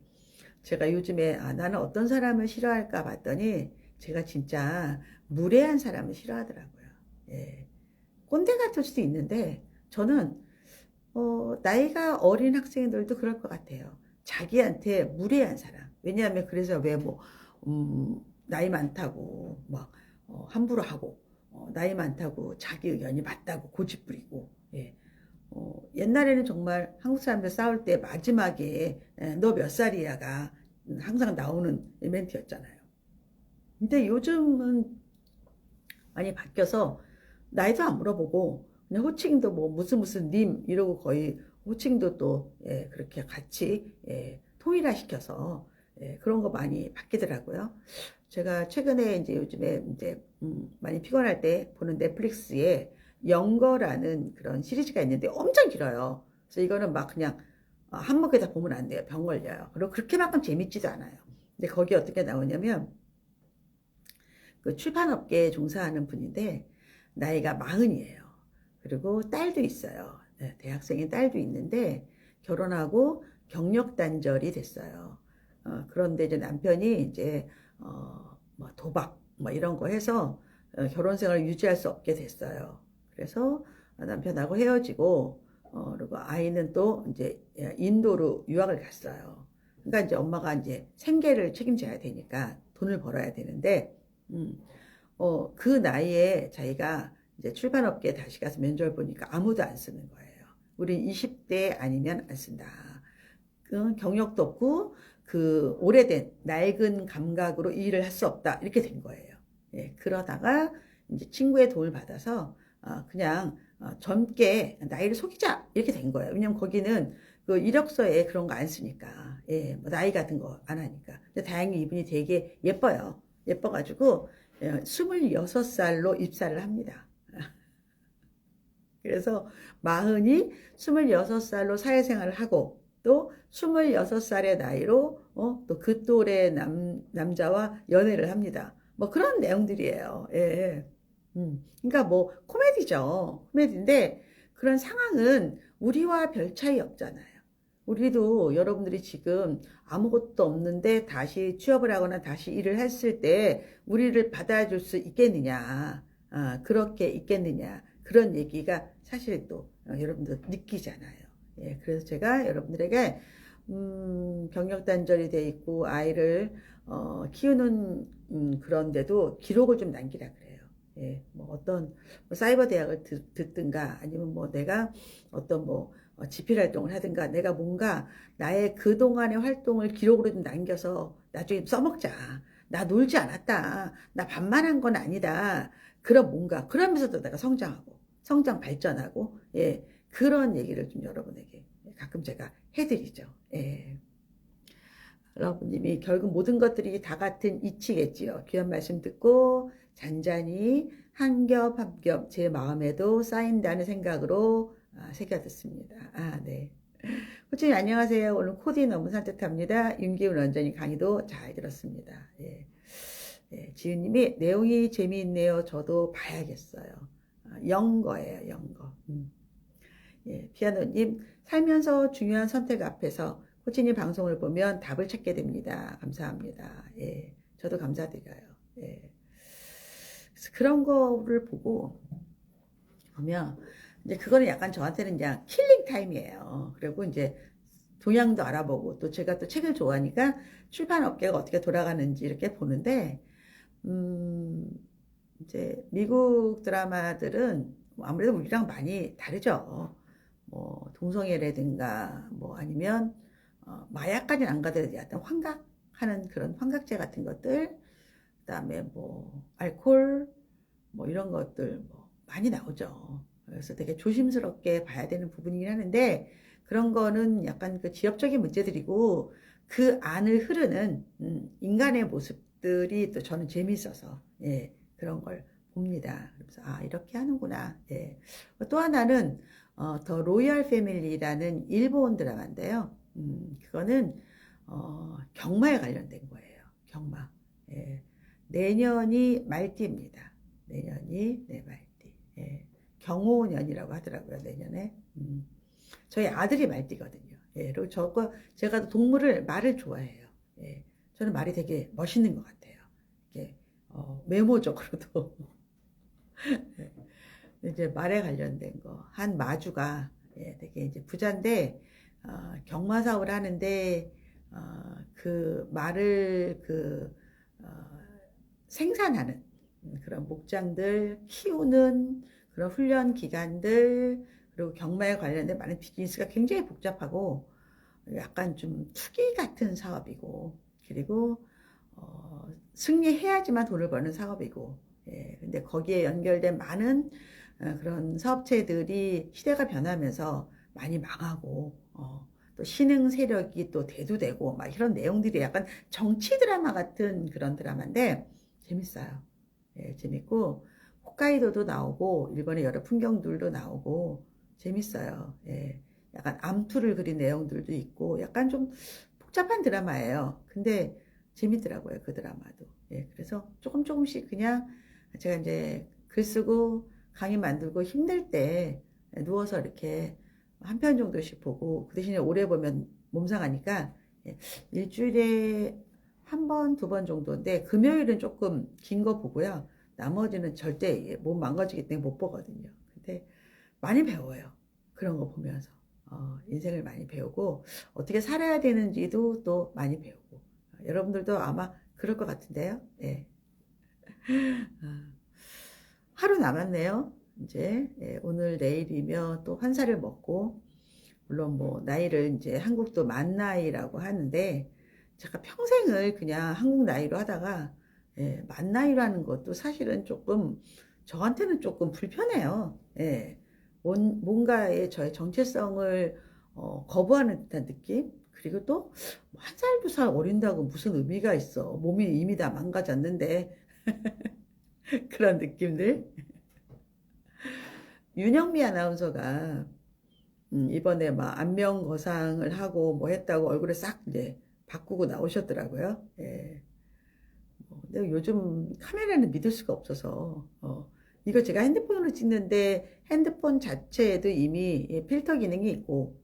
제가 요즘에 나는 어떤 사람을 싫어할까 봤더니 제가 진짜 무례한 사람을 싫어하더라고요. 예. 꼰대 같을 수도 있는데 저는 나이가 어린 학생들도 그럴 것 같아요. 자기한테 무례한 사람. 왜냐하면 그래서 왜 뭐 나이 많다고 막 함부로 하고 나이 많다고 자기 의견이 맞다고 고집부리고 예. 옛날에는 정말 한국 사람들 싸울 때 마지막에 너 몇 살이야가 항상 나오는 멘트였잖아요. 근데 요즘은 많이 바뀌어서 나이도 안 물어보고 그냥 호칭도 뭐 무슨 님 이러고 거의 호칭도 또 예, 그렇게 같이 예, 통일화시켜서 예, 그런 거 많이 바뀌더라고요. 제가 최근에 이제 요즘에 이제 많이 피곤할 때 보는 넷플릭스에 영거라는 그런 시리즈가 있는데 엄청 길어요. 그래서 이거는 막 그냥 한 목에 다 보면 안 돼요. 병 걸려요. 그리고 그렇게만큼 재밌지도 않아요. 근데 거기 어떻게 나오냐면 그 출판업계에 종사하는 분인데 나이가 40이에요. 그리고 딸도 있어요. 네, 대학생인 딸도 있는데 결혼하고 경력 단절이 됐어요. 그런데 이제 남편이 이제 뭐 도박 뭐 이런 거 해서 결혼 생활을 유지할 수 없게 됐어요. 그래서 남편하고 헤어지고 그리고 아이는 또 이제 인도로 유학을 갔어요. 그러니까 이제 엄마가 이제 생계를 책임져야 되니까 돈을 벌어야 되는데 그 나이에 자기가 이제 출판업계에 다시 가서 면접을 보니까 아무도 안 쓰는 거예요. 우리 20대 아니면 안 쓴다. 그 경력도 없고 그 오래된 낡은 감각으로 일을 할 수 없다. 이렇게 된 거예요. 예, 그러다가 이제 친구의 도움을 받아서 그냥 젊게 나이를 속이자 이렇게 된 거예요. 왜냐면 거기는 그 이력서에 그런 거 안 쓰니까 예, 뭐 나이 같은 거 안 하니까. 근데 다행히 이분이 되게 예뻐요. 예뻐가지고 26살로 입사를 합니다. 그래서 마흔이 26살로 사회생활을 하고 또 26살의 나이로 또 그 또래 남자와 연애를 합니다. 뭐 그런 내용들이에요. 예. 그러니까 뭐 코미디죠. 코미디인데 그런 상황은 우리와 별 차이 없잖아요. 우리도 여러분들이 지금 아무것도 없는데 다시 취업을 하거나 다시 일을 했을 때 우리를 받아줄 수 있겠느냐, 그렇게 있겠느냐, 그런 얘기가 사실 또 여러분들 느끼잖아요. 예, 그래서 제가 여러분들에게 경력 단절이 돼 있고 아이를 키우는 그런데도 기록을 좀 남기라 그래요. 예, 뭐 어떤 뭐 사이버 대학을 듣든가 아니면 뭐 내가 어떤 뭐 집필 활동을 하든가 내가 뭔가 나의 그동안의 활동을 기록으로 좀 남겨서 나중에 써먹자. 나 놀지 않았다. 나 반만한 건 아니다. 그런 뭔가 그러면서도 내가 성장하고 성장 발전하고 예, 그런 얘기를 좀 여러분에게 가끔 제가 해드리죠. 예. 여러분님이 결국 모든 것들이 다 같은 이치겠지요. 귀한 말씀 듣고 잔잔히 한 겹 한 겹 제 마음에도 쌓인다는 생각으로 새겨 듣습니다. 네. 코치님 안녕하세요. 오늘 코디 너무 산뜻합니다. 윤기훈 원장님 강의도 잘 들었습니다. 예. 예, 지은님이 내용이 재미있네요. 저도 봐야겠어요. 영거예요. 영거. 예, 피아노님 살면서 중요한 선택 앞에서 코치님 방송을 보면 답을 찾게 됩니다. 감사합니다. 예, 저도 감사드려요. 예. 그래서 그런 거를 보고 보면 이제 그거는 약간 저한테는 그냥 킬링 타임이에요. 그리고 이제 동향도 알아보고 또 제가 또 책을 좋아하니까 출판 업계가 어떻게 돌아가는지 이렇게 보는데 이제 미국 드라마들은 아무래도 우리랑 많이 다르죠. 뭐 동성애라든가 뭐 아니면 마약까지는 안 가더라도 약간 환각하는 그런 환각제 같은 것들, 그다음에 뭐 알코올 뭐 이런 것들 뭐 많이 나오죠. 그래서 되게 조심스럽게 봐야 되는 부분이긴 하는데 그런 거는 약간 그 지엽적인 문제들이고 그 안을 흐르는 인간의 모습들이 또 저는 재미있어서 예, 그런 걸 봅니다. 그래서 이렇게 하는구나. 예. 또 하나는 더 로얄 패밀리라는 일본 드라마인데요. 그거는 경마에 관련된 거예요. 경마. 예. 내년이 말띠입니다. 내년이 네 말띠. 예. 경호년이라고 하더라고요. 내년에. 저희 아들이 말띠거든요. 예. 그리고 제가 말을 좋아해요. 예. 저는 말이 되게 멋있는 것 같아요. 이게 외모적으로도. 예. 이제 말에 관련된 거. 한 마주가 예, 되게 이제 부자인데 경마 사업을 하는데 그 말을 생산하는 그런 목장들 키우는 그런 훈련 기관들 그리고 경마에 관련된 많은 비즈니스가 굉장히 복잡하고 약간 좀 투기 같은 사업이고 그리고 승리해야지만 돈을 버는 사업이고 예, 근데 거기에 연결된 많은 그런 사업체들이 시대가 변하면서 많이 망하고 또 신흥 세력이 또 대두되고 막 이런 내용들이 약간 정치 드라마 같은 그런 드라마인데 재밌어요. 예, 재밌고 홋카이도도 나오고 일본의 여러 풍경들도 나오고 재밌어요. 예, 약간 암투를 그린 내용들도 있고 약간 좀 복잡한 드라마예요. 근데 재밌더라고요. 그 드라마도. 예, 그래서 조금씩 그냥 제가 이제 글 쓰고 강의 만들고 힘들 때 누워서 이렇게 한 편 정도씩 보고 그 대신에 오래 보면 몸 상하니까 일주일에 한 번, 두 번 정도인데 금요일은 조금 긴 거 보고요. 나머지는 절대 몸 망가지기 때문에 못 보거든요. 근데 많이 배워요. 그런 거 보면서. 인생을 많이 배우고 어떻게 살아야 되는지도 또 많이 배우고 여러분들도 아마 그럴 것 같은데요. 예. 하루 남았네요. 이제 오늘 내일이면 또 한 살을 먹고 물론 뭐 나이를 이제 한국도 만 나이라고 하는데 제가 평생을 그냥 한국 나이로 하다가 만 나이라는 것도 사실은 조금 저한테는 조금 불편해요. 예. 뭔가의 저의 정체성을 거부하는 듯한 느낌? 그리고 또 한 살, 두 살 어린다고 무슨 의미가 있어. 몸이 이미 다 망가졌는데. 그런 느낌들. 윤영미 아나운서가 이번에 막 안면 거상을 하고 뭐 했다고 얼굴에 싹 이제 바꾸고 나오셨더라고요. 예. 근데 요즘 카메라는 믿을 수가 없어서, 이거 제가 핸드폰으로 찍는데 핸드폰 자체에도 이미 필터 기능이 있고,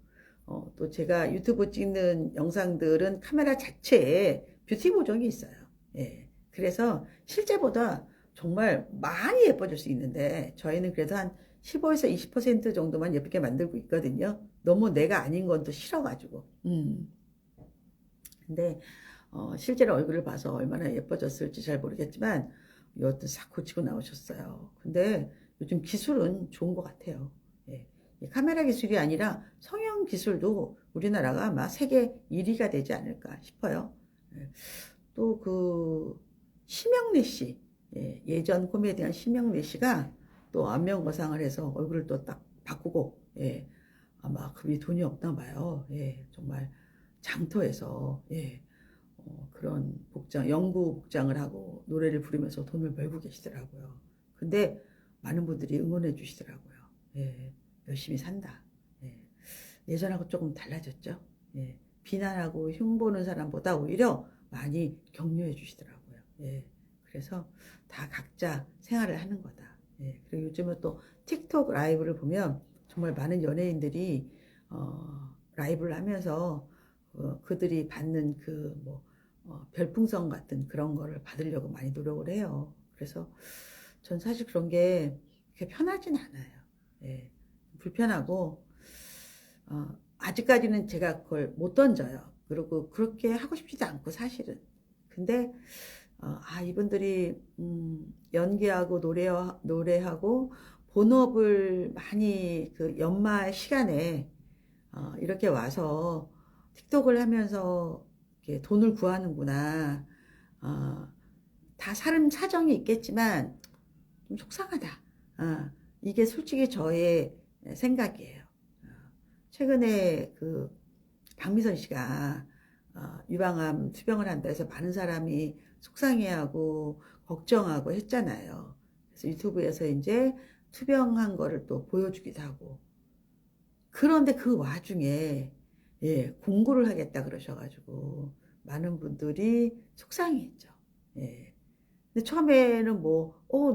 또 제가 유튜브 찍는 영상들은 카메라 자체에 뷰티 보정이 있어요. 예. 그래서 실제보다 정말 많이 예뻐질 수 있는데, 저희는 그래도 한 15에서 20% 정도만 예쁘게 만들고 있거든요. 너무 내가 아닌 건 또 싫어가지고. 근데, 실제로 얼굴을 봐서 얼마나 예뻐졌을지 잘 모르겠지만, 이것도 싹 고치고 나오셨어요. 근데 요즘 기술은 좋은 것 같아요. 예. 카메라 기술이 아니라 성형 기술도 우리나라가 아마 세계 1위가 되지 않을까 싶어요. 예. 또 그 심영래 씨, 예전 코미디언 심영래 씨가 또 안면거상을 해서 얼굴을 또 딱 바꾸고, 아마 그게 돈이 없나 봐요. 정말 장터에서, 그런 복장, 연구 복장을 하고 노래를 부르면서 돈을 벌고 계시더라고요. 근데 많은 분들이 응원해 주시더라고요. 열심히 산다. 예전하고 조금 달라졌죠. 비난하고 흉보는 사람보다 오히려 많이 격려해 주시더라고요. 그래서 다 각자 생활을 하는 거다. 그리고 요즘은 또 틱톡 라이브를 보면 정말 많은 연예인들이 라이브를 하면서 그들이 받는 별풍선 같은 그런 거를 받으려고 많이 노력을 해요. 그래서 전 사실 그런 게 그렇게 편하진 않아요. 불편하고, 아직까지는 제가 그걸 못 던져요. 그리고 그렇게 하고 싶지도 않고, 사실은. 근데, 이분들이, 연기하고 노래하고, 본업을 많이 그 연말 시간에, 이렇게 와서 틱톡을 하면서 이렇게 돈을 구하는구나. 다 사람 사정이 있겠지만 좀 속상하다. 이게 솔직히 저의 생각이에요. 최근에 그 박미선 씨가 유방암 투병을 한다 해서 많은 사람이 속상해하고 걱정하고 했잖아요. 그래서 유튜브에서 이제 투병한 거를 또 보여주기도 하고. 그런데 그 와중에 공고를 하겠다 그러셔가지고 많은 분들이 속상해했죠. 근데 처음에는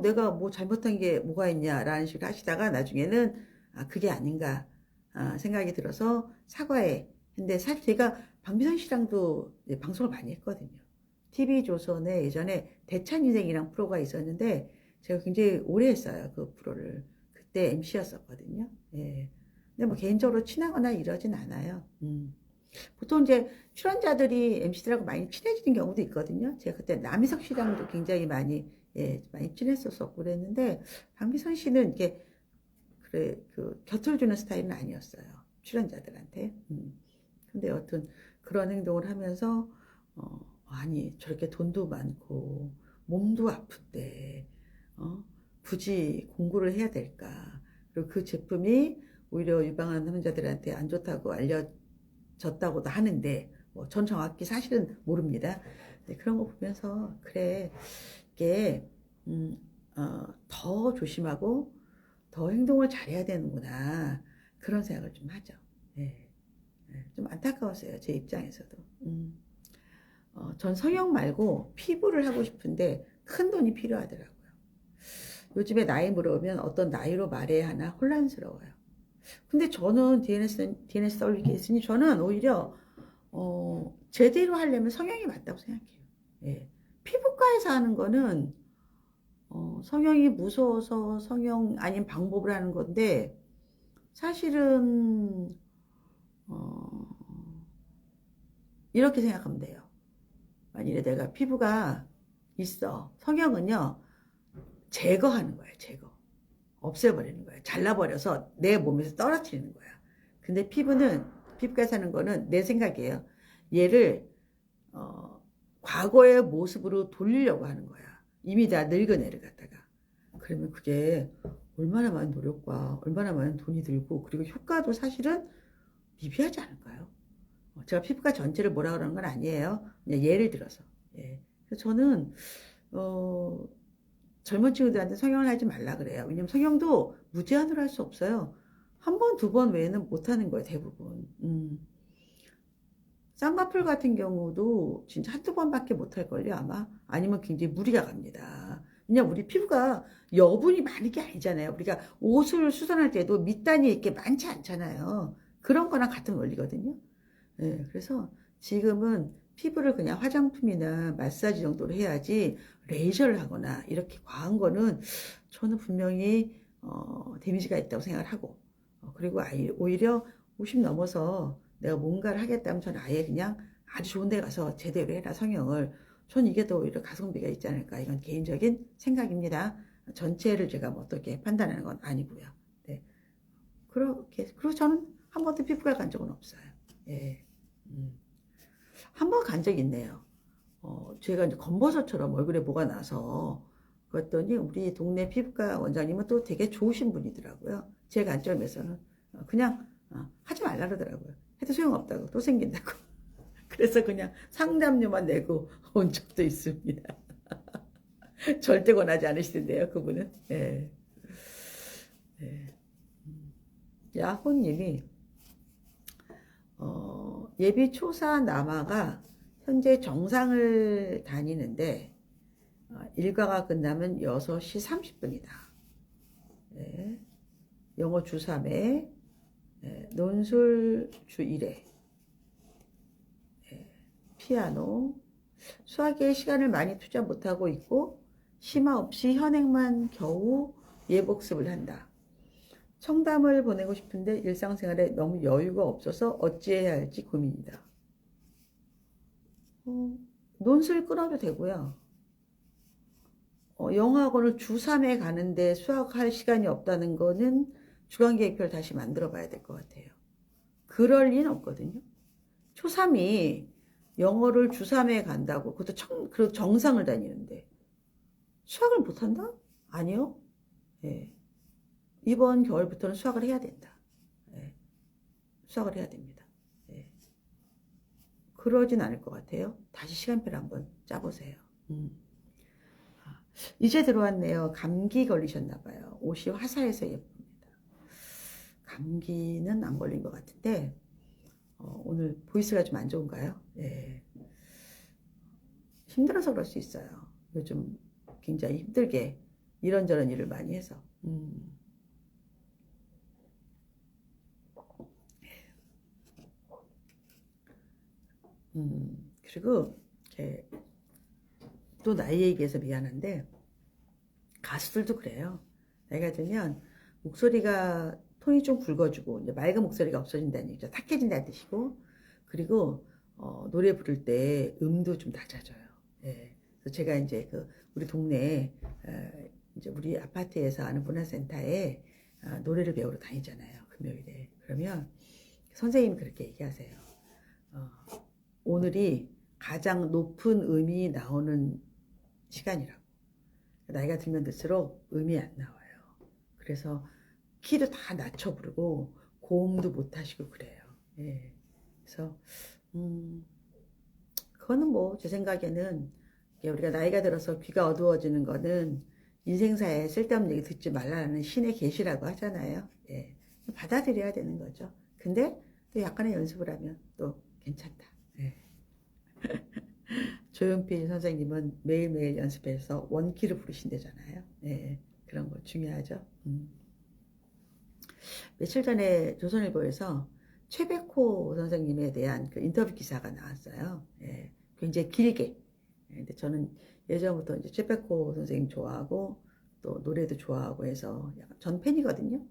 내가 뭐 잘못한 게 뭐가 있냐라는 식으로 하시다가 나중에는 그게 아닌가 생각이 들어서 사과해. 근데 사실 제가 박미선 씨랑도 방송을 많이 했거든요. TV조선에 예전에 대찬인생이랑 프로가 있었는데 제가 굉장히 오래 했어요. 그 프로를. 그때 MC였었거든요. 근데 뭐 개인적으로 친하거나 이러진 않아요. 보통 이제 출연자들이 MC들하고 많이 친해지는 경우도 있거든요. 제가 그때 남희석 씨랑도 굉장히 많이 친했었고 그랬는데, 박미선 씨는 이게, 곁을 주는 스타일은 아니었어요. 출연자들한테. 근데 여튼 그런 행동을 하면서, 아니, 저렇게 돈도 많고, 몸도 아픈데, 굳이 공부를 해야 될까. 그리고 그 제품이 오히려 유방암 환자들한테 안 좋다고 알려졌다고도 하는데, 전 정확히 사실은 모릅니다. 근데 그런 거 보면서, 그래, 이게, 더 조심하고, 더 행동을 잘해야 되는구나. 그런 생각을 좀 하죠. 좀 안타까웠어요. 제 입장에서도. 전 성형 말고 피부를 하고 싶은데 큰 돈이 필요하더라고요. 요즘에 나이 물어보면 어떤 나이로 말해야 하나 혼란스러워요. 근데 저는 DNS 떨리게 있으니 저는 오히려 제대로 하려면 성형이 맞다고 생각해요. 피부과에서 하는 거는 성형이 무서워서 성형 아닌 방법을 하는 건데 사실은 이렇게 생각하면 돼요. 만일에 내가 피부가 있어. 성형은요, 제거하는 거예요, 제거. 없애버리는 거예요. 잘라버려서 내 몸에서 떨어뜨리는 거야. 근데 피부과에서 하는 거는 내 생각이에요. 얘를, 과거의 모습으로 돌리려고 하는 거야. 이미 다 늙은 애를 갖다가. 그러면 그게 얼마나 많은 노력과 얼마나 많은 돈이 들고, 그리고 효과도 사실은 미비하지 않을까요? 제가 피부과 전체를 뭐라 그러는 건 아니에요. 그냥 예를 들어서. 그래서 저는, 젊은 친구들한테 성형을 하지 말라 그래요. 왜냐면 성형도 무제한으로 할 수 없어요. 한 번, 두 번 외에는 못 하는 거예요, 대부분. 쌍꺼풀 같은 경우도 진짜 한두 번밖에 못 할걸요, 아마. 아니면 굉장히 무리가 갑니다. 그냥 우리 피부가 여분이 많은 게 아니잖아요. 우리가 옷을 수선할 때도 밑단이 이렇게 많지 않잖아요. 그런 거랑 같은 원리거든요. 네, 그래서 지금은 피부를 그냥 화장품이나 마사지 정도로 해야지 레이저를 하거나 이렇게 과한 거는 저는 분명히 데미지가 있다고 생각을 하고 그리고 오히려 50 넘어서 내가 뭔가를 하겠다면 저는 아예 그냥 아주 좋은 데 가서 제대로 해라 성형을. 전 이게 더 오히려 가성비가 있지 않을까. 이건 개인적인 생각입니다. 전체를 제가 뭐 어떻게 판단하는 건 아니고요. 네. 그리고 저는 한 번도 피부과 간 적은 없어요. 예. 한 번 간 적 있네요. 제가 이제 검버섯처럼 얼굴에 뭐가 나서 그랬더니 우리 동네 피부과 원장님은 또 되게 좋으신 분이더라고요. 제 관점에서는 그냥 하지 말라 그러더라고요. 해도 소용없다고 또 생긴다고. 그래서 그냥 상담료만 내고 온 적도 있습니다. 절대 권하지 않으시던데요, 그분은. 네. 네. 야호님이 예비 초사 남아가 현재 정상을 다니는데 일과가 끝나면 6시 30분이다. 네. 영어 주3회, 네. 논술 주1회, 네. 피아노, 수학에 시간을 많이 투자 못하고 있고 심화 없이 현행만 겨우 예복습을 한다. 청담을 보내고 싶은데 일상생활에 너무 여유가 없어서 어찌해야 할지 고민이다. 논술 끊어도 되고요. 영어학원을 주3회 가는데 수학할 시간이 없다는 거는 주간계획표를 다시 만들어 봐야 될 것 같아요. 그럴 리는 없거든요. 초3이 영어를 주3회 간다고 그것도 정상을 다니는데 수학을 못한다? 아니요. 예. 이번 겨울부터는 수학을 해야 된다. 예. 수학을 해야 됩니다. 예. 그러진 않을 것 같아요. 다시 시간표를 한번 짜보세요. 이제 들어왔네요. 감기 걸리셨나봐요. 옷이 화사해서 예쁩니다. 감기는 안 걸린 것 같은데 오늘 보이스가 좀 안 좋은가요? 예. 힘들어서 그럴 수 있어요. 요즘 굉장히 힘들게 이런저런 일을 많이 해서. 그리고 또 나이 얘기해서 미안한데 가수들도 그래요. 나이가 들면 목소리가 톤이 좀 굵어지고 이제 맑은 목소리가 없어진다는 얘기죠. 탁해진다는 뜻이고 그리고 노래 부를 때 음도 좀 낮아져요. 예. 그래서 제가 이제 우리 동네에 이제 우리 아파트에서 아는 문화센터에 노래를 배우러 다니잖아요. 금요일에. 그러면 선생님이 그렇게 얘기하세요. 오늘이 가장 높은 음이 나오는 시간이라고. 나이가 들면 들수록 음이 안 나와요. 그래서 키도 다 낮춰 부르고 고음도 못 하시고 그래요. 예. 그래서 그거는 뭐 제 생각에는 우리가 나이가 들어서 귀가 어두워지는 거는 인생사에 쓸데없는 얘기 듣지 말라는 신의 계시라고 하잖아요. 예. 받아들여야 되는 거죠. 근데 또 약간의 연습을 하면 또 괜찮다. 예. 조용필 선생님은 매일매일 연습해서 원키를 부르신대잖아요. 예. 그런 거 중요하죠. 며칠 전에 조선일보에서 최백호 선생님에 대한 그 인터뷰 기사가 나왔어요. 예, 굉장히 길게. 예, 근데 저는 예전부터 이제 최백호 선생님 좋아하고 또 노래도 좋아하고 해서 약간 전 팬이거든요.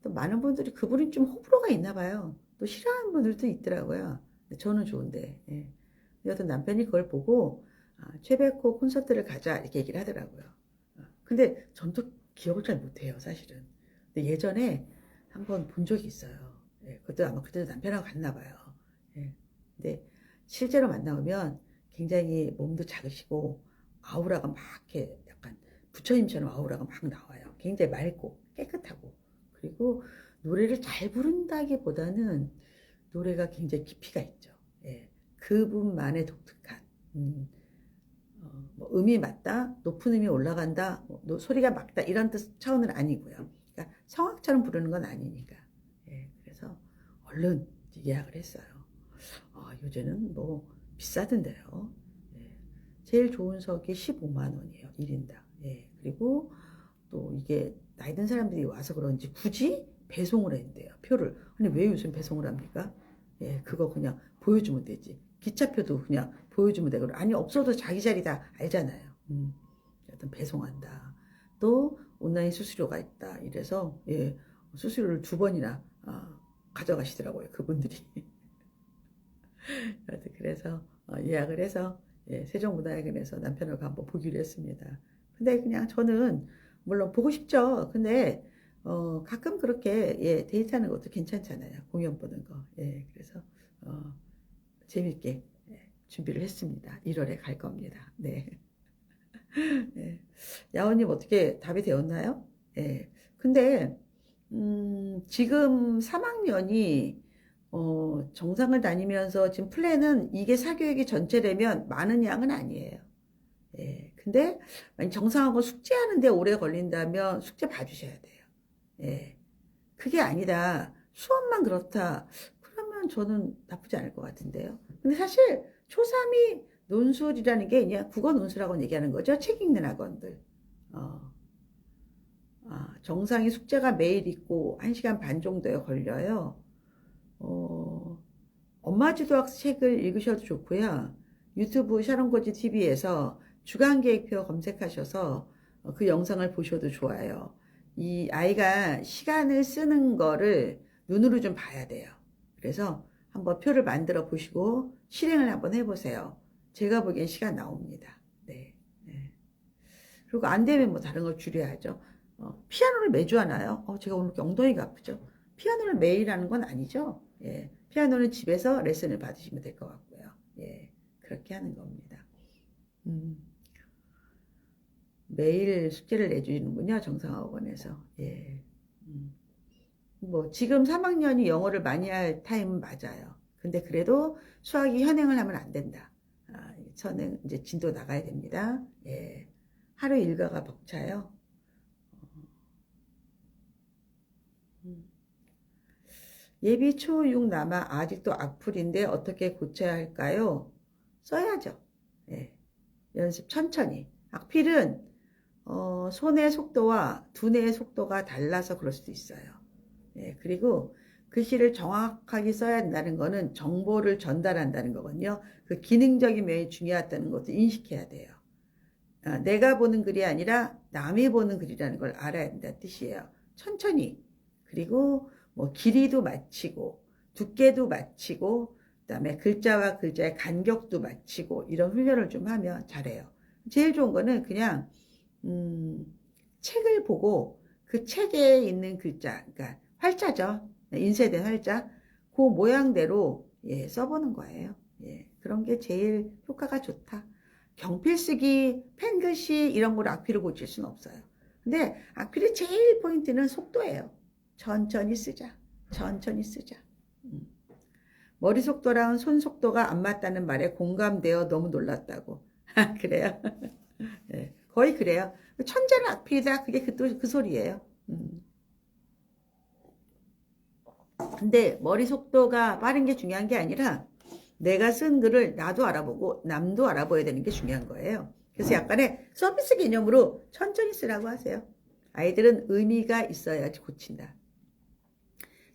또 많은 분들이 그분이 좀 호불호가 있나 봐요. 또 싫어하는 분들도 있더라고요. 근데 저는 좋은데. 예. 여튼 남편이 그걸 보고 최백호 콘서트를 가자 이렇게 얘기를 하더라고요. 근데 전 또 기억을 잘 못해요, 사실은. 근데 예전에 한번 본 적이 있어요. 예, 그것도 아마 그때도 남편하고 갔나 봐요. 예, 근데 실제로 만나면 굉장히 몸도 작으시고 아우라가 막 이렇게 약간 부처님처럼 아우라가 막 나와요. 굉장히 맑고 깨끗하고 그리고 노래를 잘 부른다기보다는 노래가 굉장히 깊이가 있죠. 예, 그분만의 독특한 뭐 음이 맞다, 높은 음이 올라간다, 뭐 소리가 막다 이런 뜻 차원은 아니고요. 그러니까 성악처럼 부르는 건 아니니까. 예, 그래서 얼른 예약을 했어요. 요새는 뭐 비싸던데요. 예. 제일 좋은 석이 15만 원이에요. 1인당. 예. 그리고 또 이게 나이 든 사람들이 와서 그런지 굳이 배송을 했대요. 표를. 아니 왜 요즘 배송을 합니까? 예, 그거 그냥 보여주면 되지. 기차표도 그냥 보여주면 되고. 아니 없어도 자기 자리 다 알잖아요. 어떤 배송한다. 또 온라인 수수료가 있다. 이래서 예, 수수료를 2번이나 가져가시더라고요. 그분들이. 그래서 예약을 해서 예, 세종문화회관에서 남편하고 한번 보기로 했습니다. 근데 그냥 저는 물론 보고 싶죠. 근데 가끔 그렇게 예, 데이트하는 것도 괜찮잖아요. 공연 보는 거. 예, 그래서 재밌게 예, 준비를 했습니다. 1월에 갈 겁니다. 네. 네. 야호님 어떻게 답이 되었나요? 예. 근데 지금 3학년이 정상을 다니면서 지금 플랜은 이게 사교육이 전체되면 많은 양은 아니에요. 예. 근데 만약 정상하고 숙제하는데 오래 걸린다면 숙제 봐주셔야 돼요. 예. 그게 아니다. 수업만 그렇다. 그러면 저는 나쁘지 않을 것 같은데요. 근데 사실 초3이 논술이라는 게 그냥 국어 논술학원 얘기하는 거죠. 책 읽는 학원들. 정상이 숙제가 매일 있고 1시간 반 정도에 걸려요. 엄마 지도학습 책을 읽으셔도 좋고요. 유튜브 샤론고지 TV에서 주간계획표 검색하셔서 그 영상을 보셔도 좋아요. 이 아이가 시간을 쓰는 거를 눈으로 좀 봐야 돼요. 그래서 한번 표를 만들어 보시고 실행을 한번 해보세요. 제가 보기엔 시간 나옵니다. 네. 네. 그리고 안 되면 뭐 다른 걸 줄여야죠. 피아노를 매주 하나요? 제가 오늘 엉덩이가 아프죠. 피아노를 매일 하는 건 아니죠. 예. 피아노는 집에서 레슨을 받으시면 될 것 같고요. 예. 그렇게 하는 겁니다. 매일 숙제를 내주는군요. 정상학원에서. 예. 뭐 지금 3학년이 영어를 많이 할 타임은 맞아요. 근데 그래도 수학이 현행을 하면 안 된다. 저는 이제 진도 나가야 됩니다. 예. 하루 일과가 벅차요. 예비 초6 남아 아직도 악플인데 어떻게 고쳐야 할까요? 써야죠. 예. 연습 천천히. 악필은 손의 속도와 두뇌의 속도가 달라서 그럴 수도 있어요. 예. 그리고 글씨를 정확하게 써야 한다는 거는 정보를 전달한다는 거거든요. 그 기능적인 면이 중요하다는 것도 인식해야 돼요. 내가 보는 글이 아니라 남이 보는 글이라는 걸 알아야 된다는 뜻이에요. 천천히. 그리고 뭐 길이도 맞추고 두께도 맞추고 그다음에 글자와 글자의 간격도 맞추고 이런 훈련을 좀 하면 잘해요. 제일 좋은 거는 그냥 책을 보고 그 책에 있는 글자, 그러니까 활자죠. 인쇄된 활자. 그 모양대로 예, 써보는 거예요. 예, 그런 게 제일 효과가 좋다. 경필 쓰기, 펜글씨 이런 걸 악필을 고칠 수는 없어요. 근데 악필의 제일 포인트는 속도예요. 천천히 쓰자. 천천히 쓰자. 머리 속도랑 손 속도가 안 맞다는 말에 공감되어 너무 놀랐다고. 그래요? 네, 거의 그래요. 천재는 악필이다. 그게 그 소리예요. 근데 머리 속도가 빠른 게 중요한 게 아니라 내가 쓴 글을 나도 알아보고 남도 알아봐야 되는 게 중요한 거예요. 그래서 약간의 서비스 개념으로 천천히 쓰라고 하세요. 아이들은 의미가 있어야지 고친다.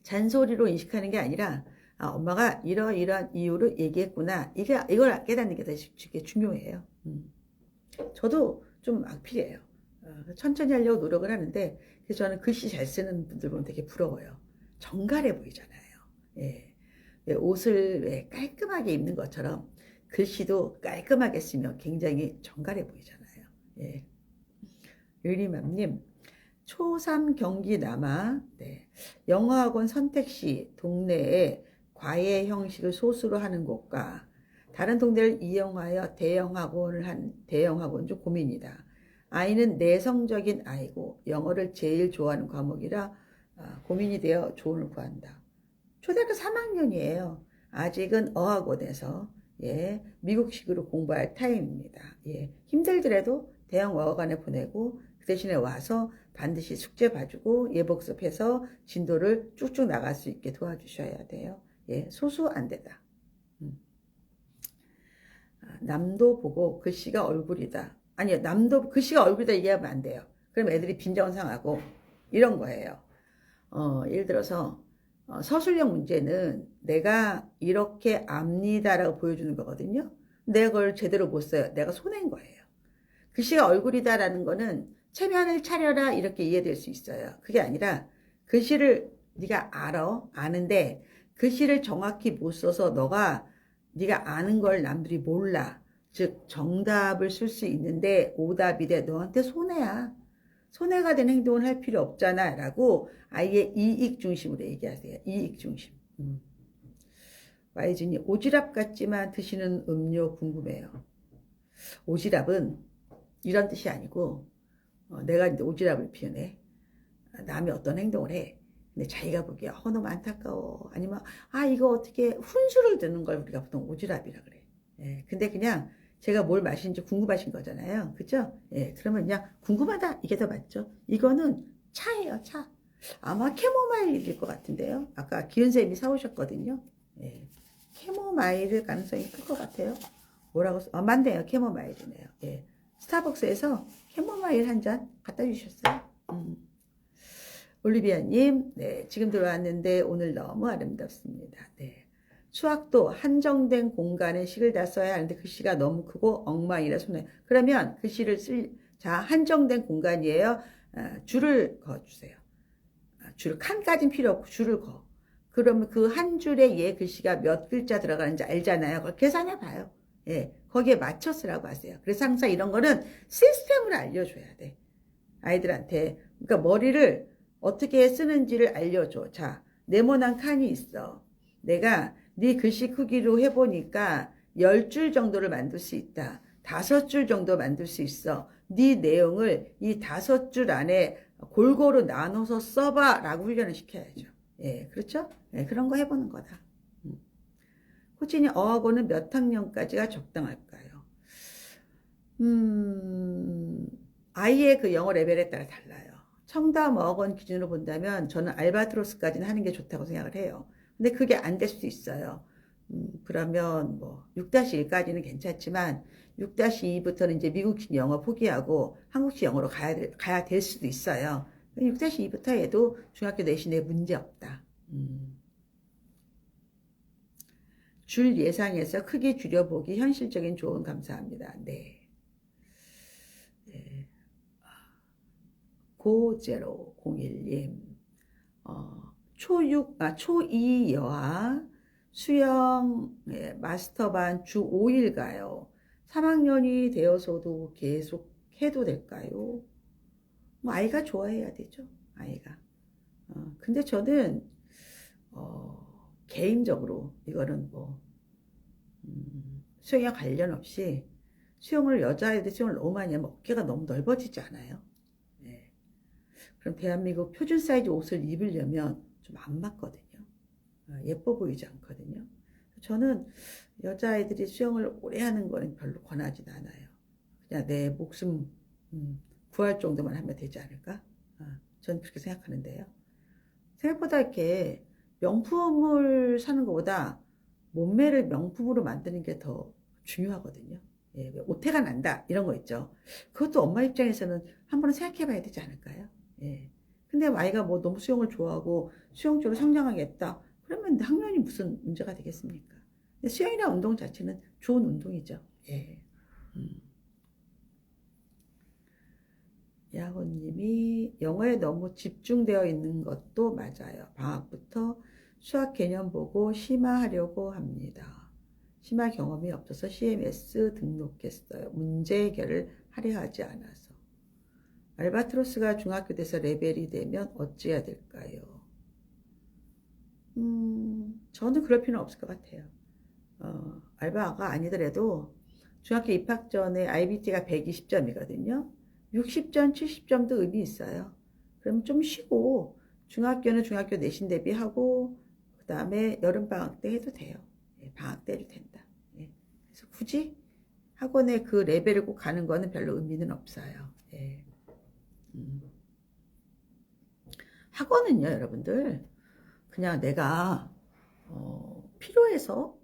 잔소리로 인식하는 게 아니라 엄마가 이러이러한 이유로 얘기했구나. 이걸 깨닫는 게 되게 중요해요. 저도 좀 악필이에요. 천천히 하려고 노력을 하는데 그래서 저는 글씨 잘 쓰는 분들 보면 되게 부러워요. 정갈해 보이잖아요. 예. 옷을 깔끔하게 입는 것처럼 글씨도 깔끔하게 쓰면 굉장히 정갈해 보이잖아요. 예. 유리맘님, 초3 경기 남아 네. 영어학원 선택 시 동네에 과외 형식을 소수로 하는 곳과 다른 동네를 이용하여 대형학원 중 고민이다. 아이는 내성적인 아이고 영어를 제일 좋아하는 과목이라 고민이 되어 조언을 구한다. 초등학교 3학년이에요. 아직은 어학원에서 예, 미국식으로 공부할 타임입니다. 예, 힘들더라도 대형 어학원에 보내고 그 대신에 와서 반드시 숙제 봐주고 예복습해서 진도를 쭉쭉 나갈 수 있게 도와주셔야 돼요. 예, 소수 안 되다. 남도 보고 글씨가 얼굴이다. 아니요, 남도 글씨가 얼굴이다 얘기하면 안 돼요. 그럼 애들이 빈정상하고 이런 거예요. 예를 들어서 서술형 문제는 내가 이렇게 압니다라고 보여주는 거거든요. 내가 그걸 제대로 못 써요. 내가 손해인 거예요. 글씨가 얼굴이다라는 거는 체면을 차려라 이렇게 이해될 수 있어요. 그게 아니라 글씨를 네가 아는데 글씨를 정확히 못 써서 네가 아는 걸 남들이 몰라. 즉 정답을 쓸 수 있는데 오답이 돼. 너한테 손해야. 손해가 되는 행동을 할 필요 없잖아 라고 아예 이익 중심으로 얘기하세요. 이익 중심. YG님, 오지랖 같지만 드시는 음료 궁금해요. 오지랖은 이런 뜻이 아니고 내가 이제 오지랖을 표현해. 남이 어떤 행동을 해. 근데 자기가 보기에 너무 안타까워. 아니면 이거 어떻게 훈수를 두는 걸 우리가 보통 오지랖이라 그래. 예, 근데 그냥 제가 뭘 마시는지 궁금하신 거잖아요. 그죠? 예, 그러면 그냥 궁금하다. 이게 더 맞죠? 이거는 차예요, 차. 아마 캐모마일일 것 같은데요. 아까 기은쌤이 사오셨거든요. 예, 캐모마일일 가능성이 클 것 같아요. 뭐라고, 맞네요. 캐모마일이네요. 예, 스타벅스에서 캐모마일 한 잔 갖다 주셨어요. 올리비아님, 네, 지금 들어왔는데 오늘 너무 아름답습니다. 네. 수학도 한정된 공간에 식을 다 써야 하는데 글씨가 너무 크고 엉망이라 손해. 그러면 글씨를 한정된 공간이에요. 줄을 그어주세요. 칸까지는 필요 없고 줄을 그어. 그러면 그 한 줄에 얘 글씨가 몇 글자 들어가는지 알잖아요. 그걸 계산해 봐요. 예, 거기에 맞춰 쓰라고 하세요. 그래서 항상 이런 거는 시스템을 알려줘야 돼. 아이들한테. 그러니까 머리를 어떻게 쓰는지를 알려줘. 자, 네모난 칸이 있어. 내가 네 글씨 크기로 해보니까 10줄 정도를 만들 수 있다. 5줄 정도 만들 수 있어. 네 내용을 이 5줄 안에 골고루 나눠서 써봐 라고 훈련을 시켜야죠. 예, 그렇죠? 예, 그런 거 해보는 거다. 코치님, 어학원은 몇 학년까지가 적당할까요? 아이의 그 영어 레벨에 따라 달라요. 청담 어학원 기준으로 본다면 저는 알바트로스까지는 하는 게 좋다고 생각을 해요. 근데 그게 안 될 수도 있어요. 그러면 뭐 6-1까지는 괜찮지만 6-2부터는 이제 미국식 영어 포기하고 한국식 영어로 가야 될 수도 있어요. 6-2부터 해도 중학교 내신에 문제 없다. 줄 예상해서 크게 줄여보기 현실적인 조언 감사합니다. 네. 네. 고제로01님 초2 여하 수영 마스터반 주 5일 가요. 3학년이 되어서도 계속 해도 될까요? 뭐 아이가 좋아해야 되죠. 아이가. 근데 저는 개인적으로 이거는 뭐 수영에 관련 없이 여자애들 수영을 너무 많이 하면 어깨가 너무 넓어지지 않아요? 네. 그럼 대한민국 표준 사이즈 옷을 입으려면 좀 안 맞거든요. 예뻐 보이지 않거든요. 저는 여자아이들이 수영을 오래 하는 거는 별로 권하진 않아요. 그냥 내 목숨 구할 정도만 하면 되지 않을까? 저는 그렇게 생각하는데요. 생각보다 이렇게 명품을 사는 것보다 몸매를 명품으로 만드는 게 더 중요하거든요. 예, 오태가 난다 이런 거 있죠. 그것도 엄마 입장에서는 한번 생각해 봐야 되지 않을까요? 예. 근데 아이가 뭐 너무 수영을 좋아하고 수영 쪽으로 성장하겠다. 그러면 학년이 무슨 문제가 되겠습니까? 근데 수영이나 운동 자체는 좋은 운동이죠. 예. 야호님이 영어에 너무 집중되어 있는 것도 맞아요. 방학부터 수학 개념 보고 심화하려고 합니다. 심화 경험이 없어서 CMS 등록했어요. 문제 해결을 하려 하지 않아서. 알바트로스가 중학교 돼서 레벨이 되면 어찌해야 될까요? 저는 그럴 필요는 없을 것 같아요. 알바가 아니더라도 중학교 입학 전에 IBT가 120점이거든요. 60점, 70점도 의미 있어요. 그럼 좀 쉬고 중학교는 중학교 내신 대비하고 그 다음에 여름방학 때 해도 돼요. 예, 방학 때 해도 된다. 예. 그래서 굳이 학원에 그 레벨을 꼭 가는 거는 별로 의미는 없어요. 예. 학원은요, 여러분들 그냥 내가 필요해서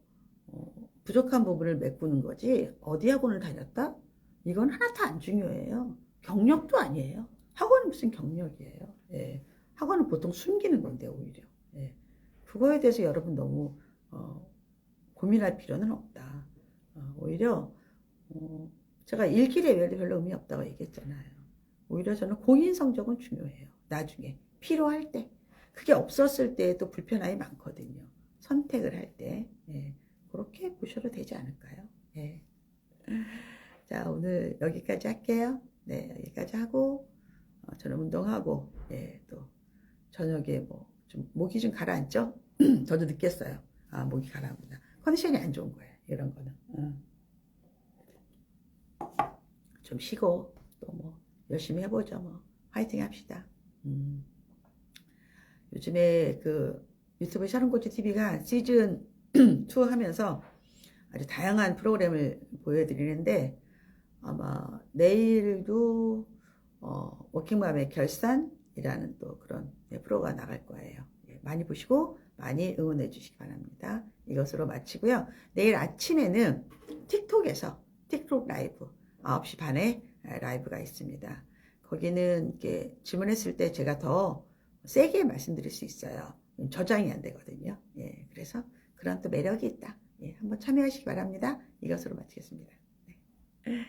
부족한 부분을 메꾸는 거지 어디 학원을 다녔다? 이건 하나도 안 중요해요. 경력도 아니에요. 학원은 무슨 경력이에요. 예. 학원은 보통 숨기는 건데 오히려. 예. 그거에 대해서 여러분 너무 고민할 필요는 없다. 오히려 제가 일길에 별로 의미 없다고 얘기했잖아요. 오히려 저는 공인 성적은 중요해요. 나중에 필요할 때. 그게 없었을 때에도 불편함이 많거든요. 선택을 할 때. 예. 그렇게 보셔도 되지 않을까요? 예. 자, 오늘 여기까지 할게요. 네, 여기까지 하고 저는 운동하고 예, 또 저녁에 뭐 좀 목이 좀 가라앉죠? 저도 느꼈어요. 아, 목이 가라앉는다. 컨디션이 안 좋은 거예요. 이런 거는. 좀 쉬고 또 뭐 열심히 해보죠. 뭐 화이팅 합시다. 요즘에 그 유튜브 샤론코치 TV가 시즌 2 하면서 아주 다양한 프로그램을 보여드리는데 아마 내일도 워킹맘의 결산이라는 또 그런 프로가 나갈 거예요. 많이 보시고 많이 응원해 주시기 바랍니다. 이것으로 마치고요. 내일 아침에는 틱톡에서 틱톡 라이브 9시 반에 라이브가 있습니다. 거기는 이렇게 질문했을 때 제가 더 세게 말씀드릴 수 있어요. 저장이 안 되거든요. 예, 그래서 그런 또 매력이 있다. 예, 한번 참여하시기 바랍니다. 이것으로 마치겠습니다. 네.